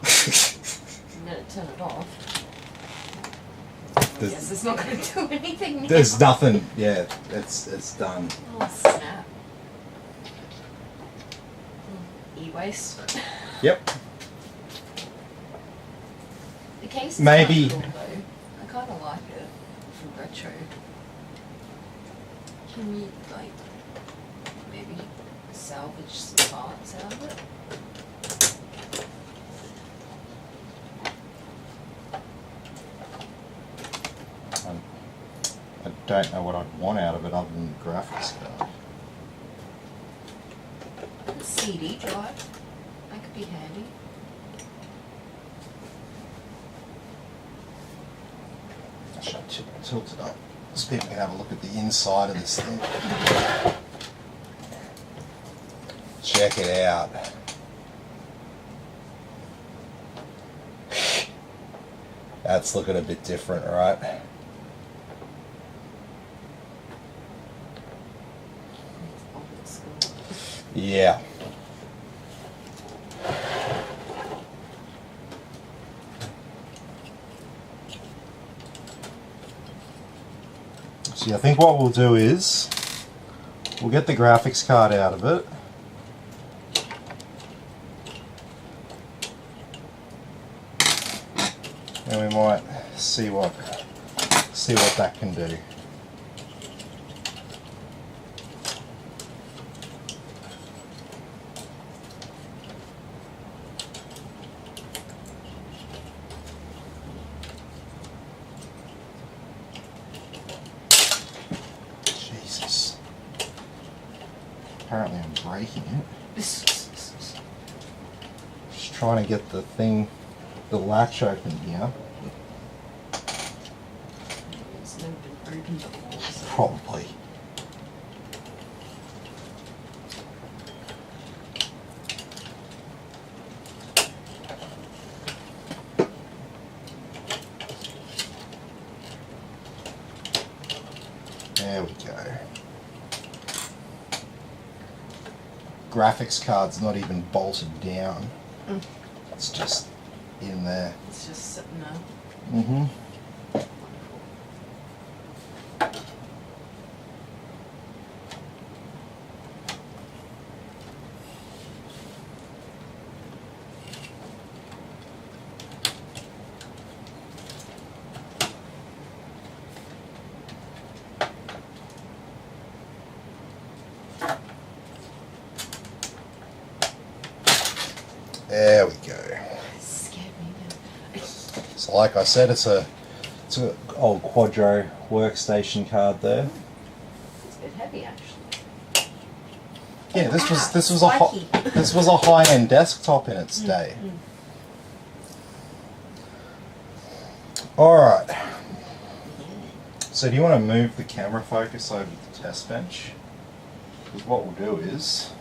I'm gonna turn it off. There's, Yes, it's not gonna do anything now. there's nothing. Yeah, it's done. Oh, snap. E-waste. Yep. The case is Maybe- kinda cool, though. I kind of like it for retro. Can we, like, maybe salvage some parts out of it? I don't know what I'd want out of it other than the graphics card. A CD drive. That could be handy. I should tilt it up so people can have a look at the inside of this thing. Check it out. That's looking a bit different, right? Old school. Yeah. See, I think what we'll do is we'll get the graphics card out of it. And we might see what that can do. Jesus. Apparently I'm breaking it. Just trying to get the latch open here. It's never been opened before. So. Probably. There we go. Graphics card's not even bolted down. Mm. It's just in there. It's just sitting there. Mm-hmm. There we go. It scared me now. So like I said, it's a old Quadro workstation card there. It's a bit heavy, actually. Yeah, this was Spiky. this was a high-end desktop in its day. All right. So do you want to move the camera focus over to the test bench? Because what we'll do is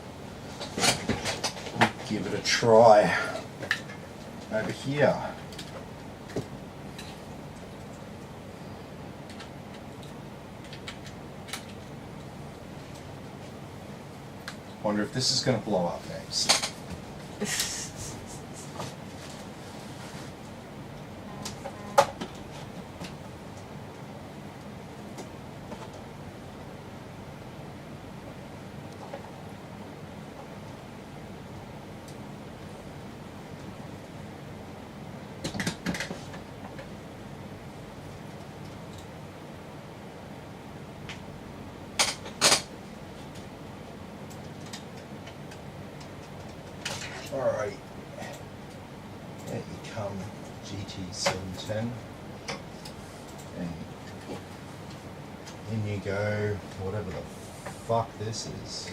we'll give it a try over here. Wonder if this is going to blow up next. Alrighty, there you come, GT710, and in you go, whatever the fuck this is.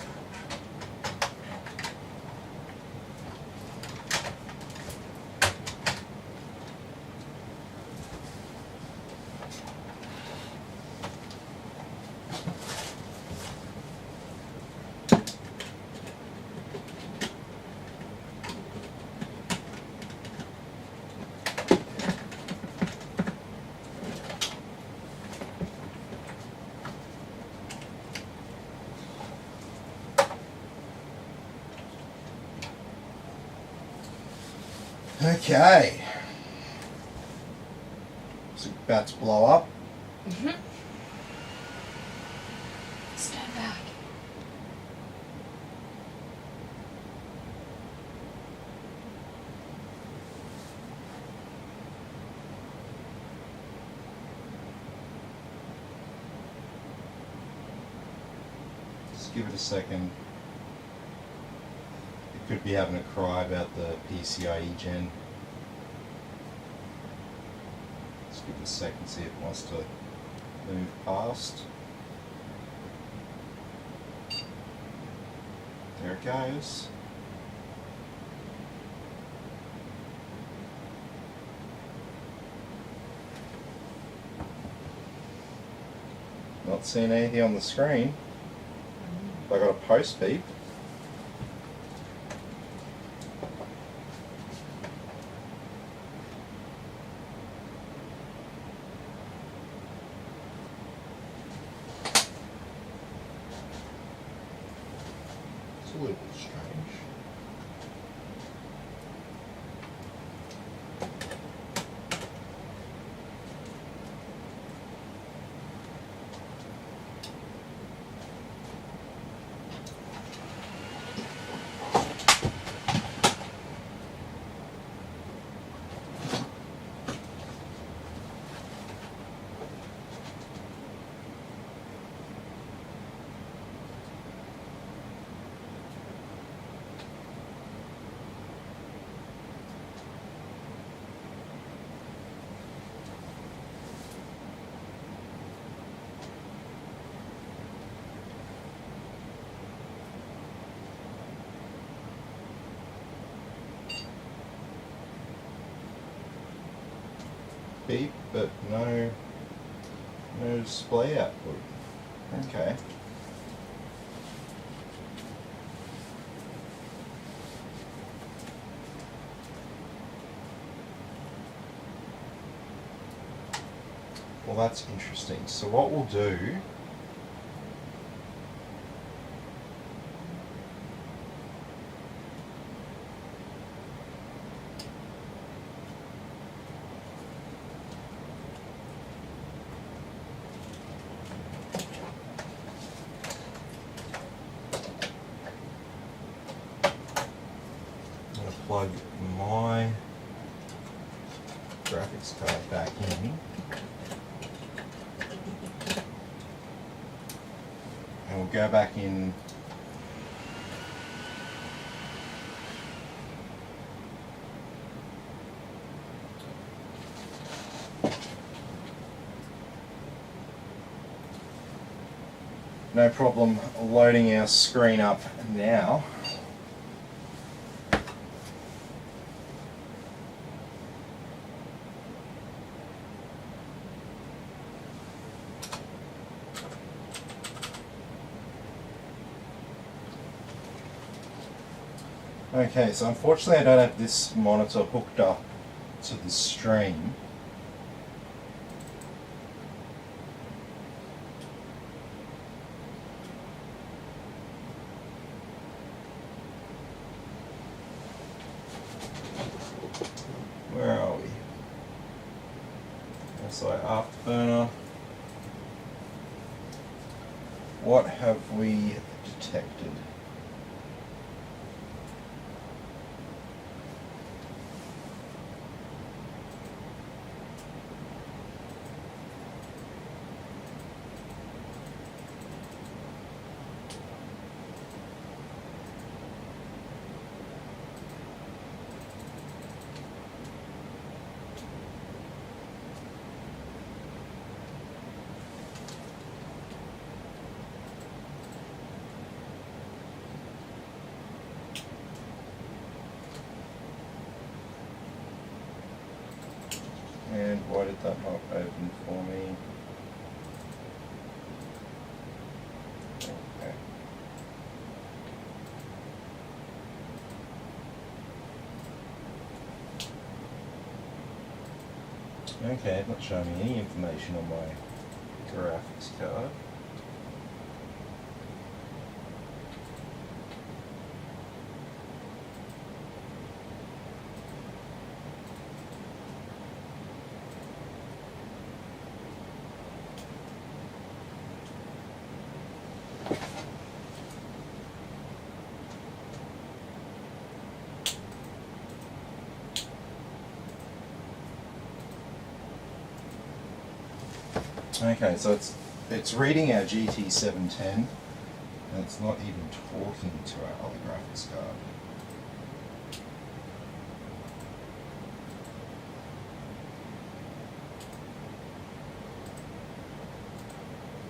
Okay. Is it about to blow up? Mm-hmm. Stand back. Just give it a second. It could be having a cry about the PCIe gen. Just give it a second, see if it wants to move past. There it goes. Not seeing anything on the screen. I got a post beep. It's a little bit strange. Beep, but no display output. Okay. Well, that's interesting. So what we'll do, I'm going to plug my graphics card back in. And we'll go back in no problem loading our screen up now. Okay, so unfortunately I don't have this monitor hooked up to the stream. Where are we? So Afterburner. What have we detected? And why did that not open for me? Okay. Okay, not showing me any information on my graphics card. Okay, so it's reading our GT710 and it's not even talking to our other graphics card.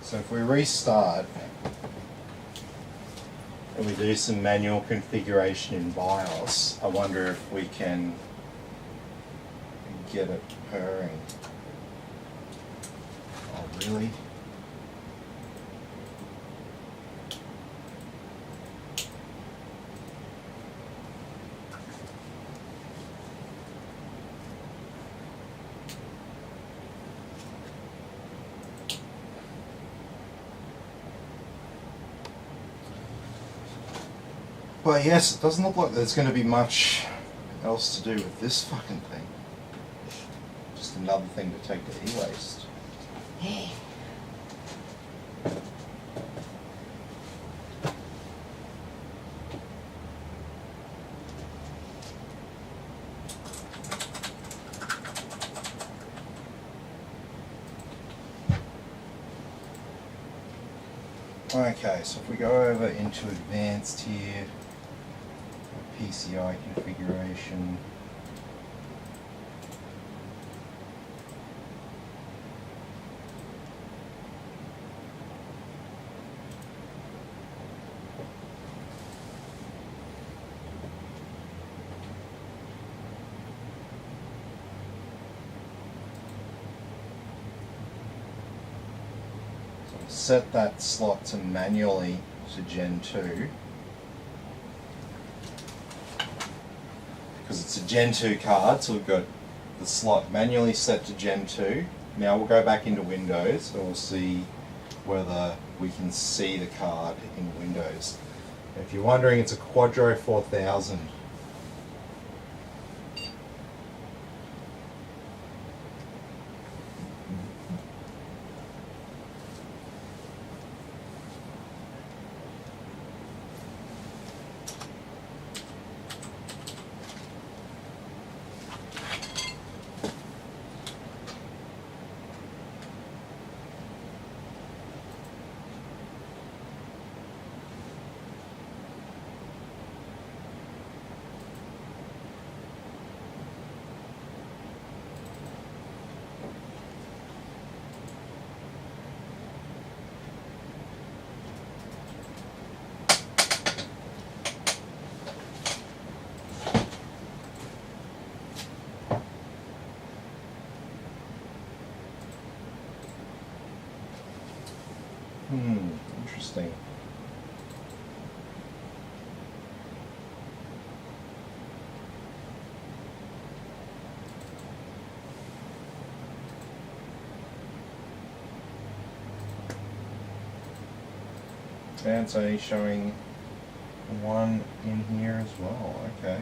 So if we restart and we do some manual configuration in BIOS, I wonder if we can get it purring. Oh, really? But yes, it doesn't look like there's going to be much else to do with this fucking thing. Just another thing to take to e-waste. Okay, so if we go over into advanced here, PCI configuration. Set that slot to manually to Gen 2 because it's a Gen 2 card, so we've got the slot manually set to Gen 2. Now we'll go back into Windows and we'll see whether we can see the card in Windows. If you're wondering, it's a Quadro 4000. Interesting. And it's only showing one in here as well, okay.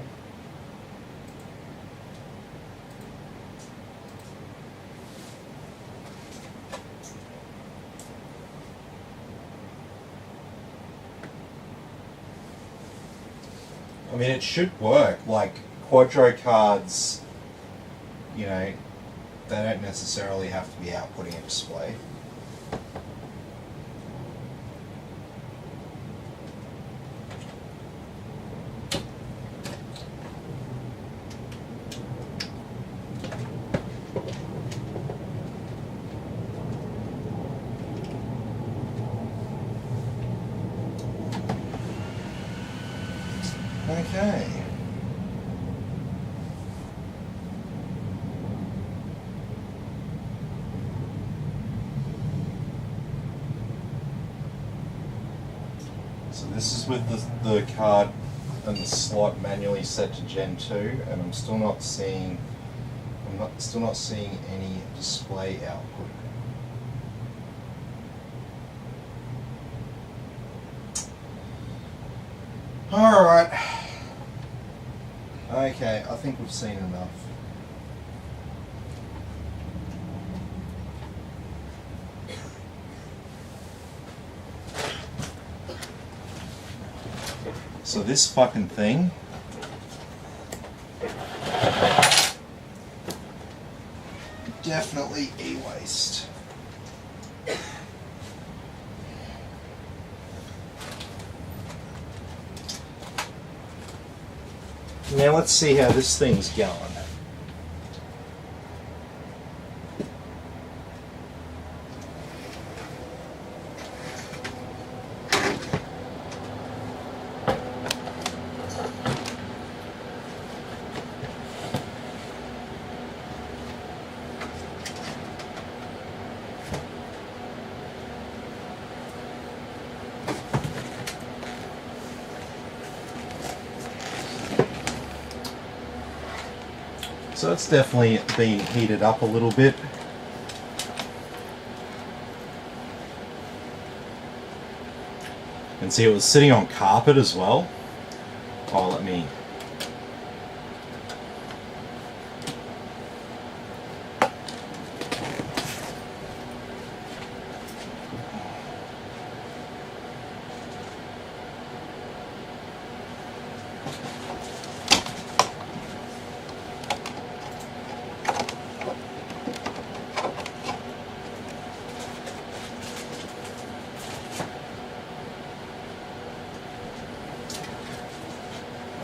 I mean, it should work. Like, Quadro cards, you know, they don't necessarily have to be outputting a display. Okay. with the card and the slot manually set to Gen 2, and I'm still not seeing any display output. Alright. Okay, I think we've seen enough. So this fucking thing definitely e-waste. Now let's see how this thing's going. So it's definitely been heated up a little bit. And see, it was sitting on carpet as well. Oh, let me...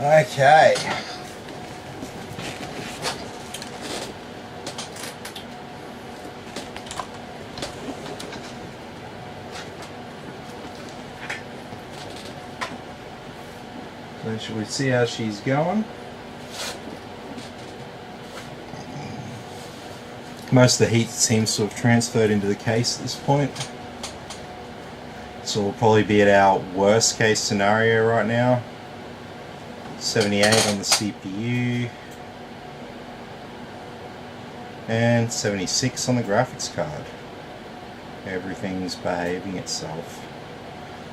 Okay. So should we see how she's going? Most of the heat seems to have transferred into the case at this point. So we'll probably be at our worst case scenario right now. 78 on the CPU and 76 on the graphics card. Everything's behaving itself.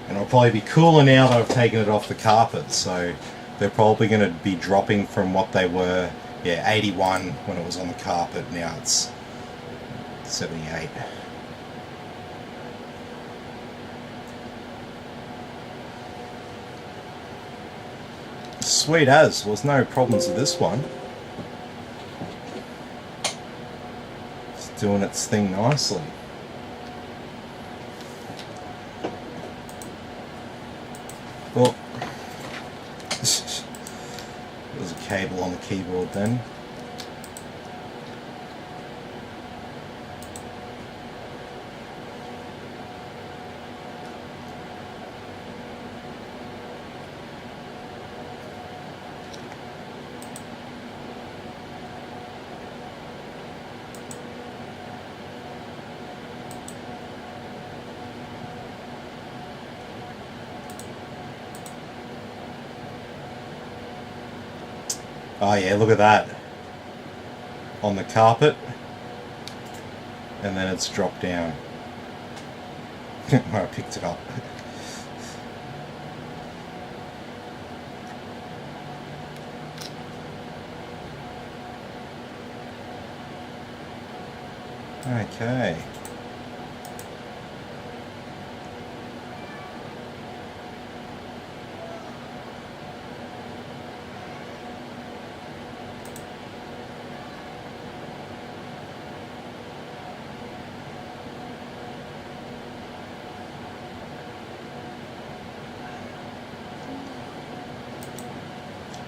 And it'll probably be cooler now that I've taken it off the carpet, so they're probably going to be dropping from what they were, 81 when it was on the carpet. Now it's 78. Sweet as. Well, there's no problems with this one. It's doing its thing nicely. Well, there's a cable on the keyboard then. Oh yeah, look at that. On the carpet. And then it's dropped down. Where I picked it up. Okay.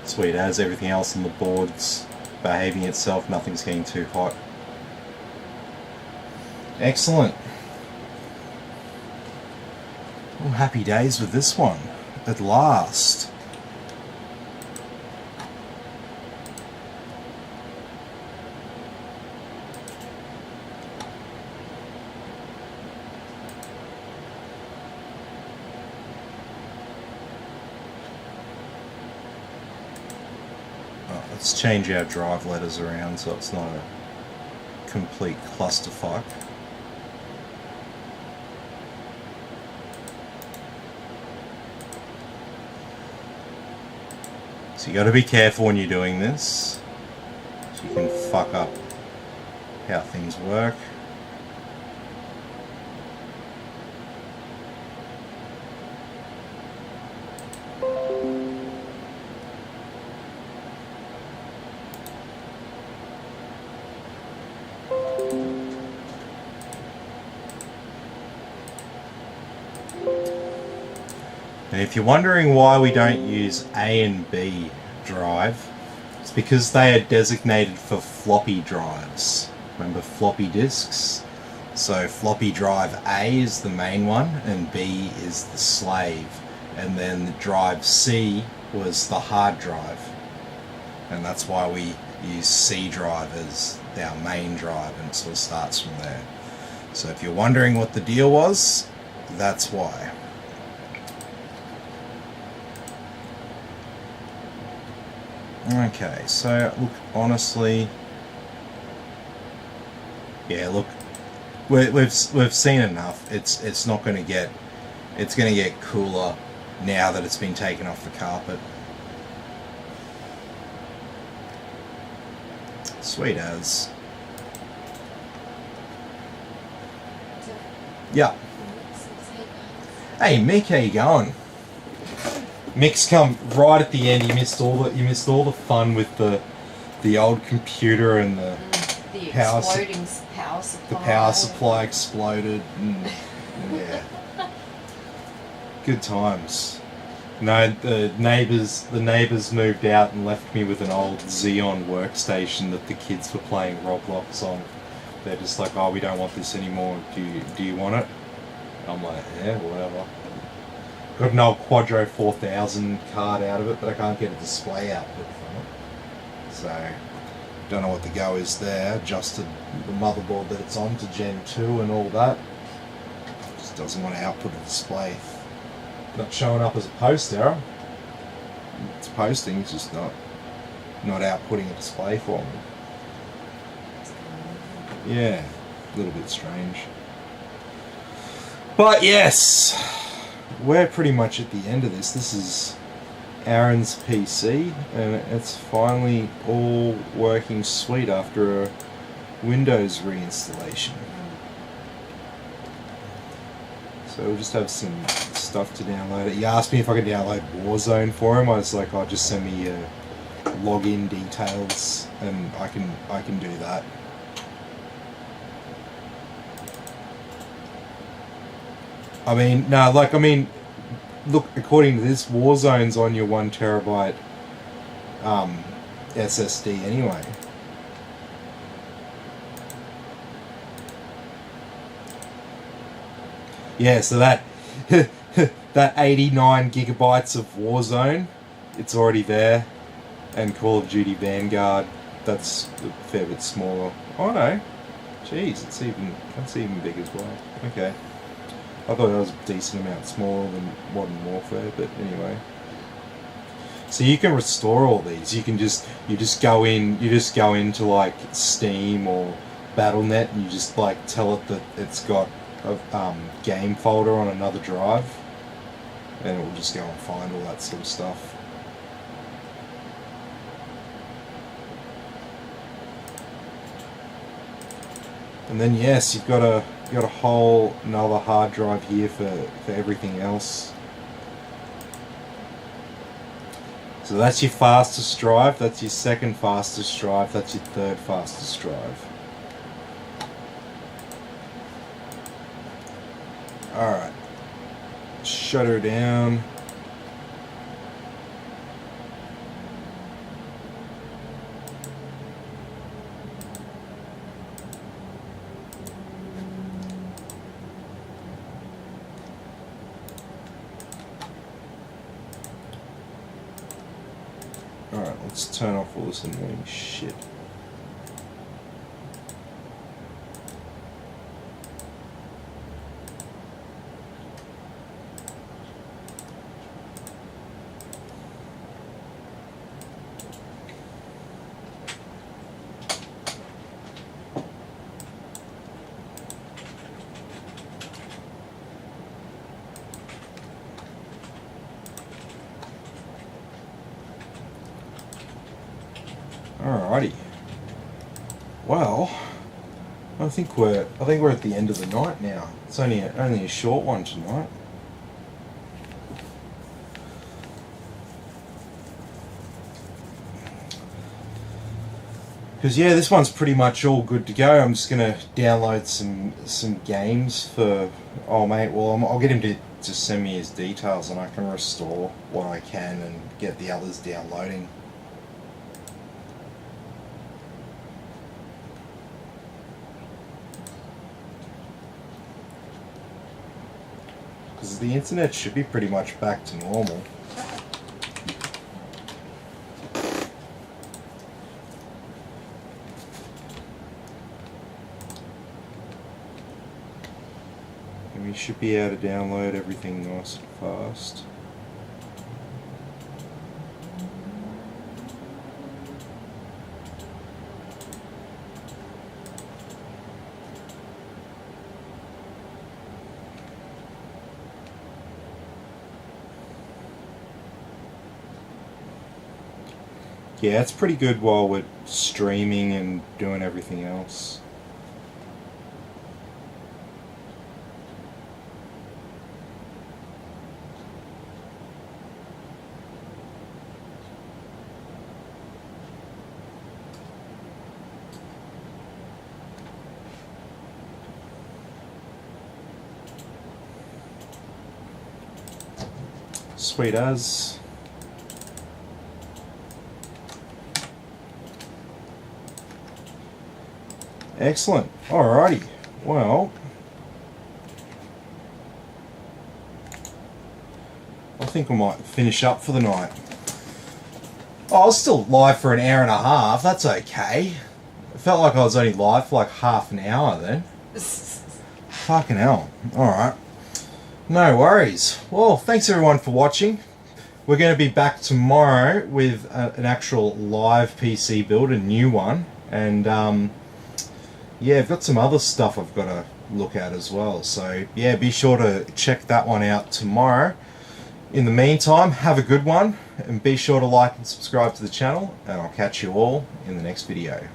Sweet as. Everything else on the board's behaving itself, nothing's getting too hot. Excellent. Well, happy days with this one, at last. Let's change our drive letters around so it's not a complete clusterfuck. So you got to be careful when you're doing this, so you can fuck up how things work. And if you're wondering why we don't use A and B drive, it's because they are designated for floppy drives. Remember floppy disks? So floppy drive A is the main one and B is the slave. And then drive C was the hard drive. And that's why we use C drive as our main drive, and it sort of starts from there. So if you're wondering what the deal was, that's why. Okay, so look, honestly, yeah, look, we've seen enough. It's not going to get, it's going to get cooler now that it's been taken off the carpet. Sweet as. Yeah. Hey Mick, how you going? Mick's come right at the end. You missed all the fun with the old computer and the power supply. The power supply exploded. Yeah, good times. No, the neighbours moved out and left me with an old Xeon workstation that the kids were playing Roblox on. They're just like, oh, we don't want this anymore. Do you want it? I'm like, yeah, whatever. Got an old Quadro 4000 card out of it, but I can't get a display output from it. So, don't know what the go is there. Adjusted the motherboard that it's on to Gen 2 and all that. Just doesn't want to output a display. Not showing up as a post error. It's posting, it's just not outputting a display for me. Yeah, a little bit strange. But yes, we're pretty much at the end of this. This is Aaron's PC, and it's finally all working sweet after a Windows reinstallation. So we'll just have some stuff to download. He asked me if I could download Warzone for him. I was like, oh, just send me login details, and I can do that. Look, according to this, Warzone's on your 1 terabyte SSD anyway. Yeah, so that 89 gigabytes of Warzone, it's already there, and Call of Duty Vanguard, that's a fair bit smaller. Oh no, jeez, that's even big as well. Okay. I thought that was a decent amount smaller than Modern Warfare, but anyway. So you can restore all these. You just go into like Steam or Battle.net, and you just like tell it that it's got a game folder on another drive, and it will just go and find all that sort of stuff. And then yes, you've got a whole another hard drive here for everything else. So that's your fastest drive, that's your second fastest drive, that's your third fastest drive. Alright. Shut her down. Alright, let's turn off all this annoying shit. Alrighty. Well, I think we're at the end of the night now. It's only a short one tonight. Because yeah, this one's pretty much all good to go. I'm just gonna download some games for oh mate. Well, I'll get him to just send me his details, and I can restore what I can and get the others downloading. Because the internet should be pretty much back to normal. And we should be able to download everything nice and fast. Yeah, it's pretty good while we're streaming and doing everything else. Sweet as. Excellent. Alrighty. Well, I think we might finish up for the night. Oh, I was still live for an hour and a half. That's okay. It felt like I was only live for like half an hour then. Fucking hell. Alright. No worries. Well, thanks everyone for watching. We're going to be back tomorrow with an actual live PC build, a new one. And, yeah, I've got some other stuff I've got to look at as well. So, yeah, be sure to check that one out tomorrow. In the meantime, have a good one. And be sure to like and subscribe to the channel. And I'll catch you all in the next video.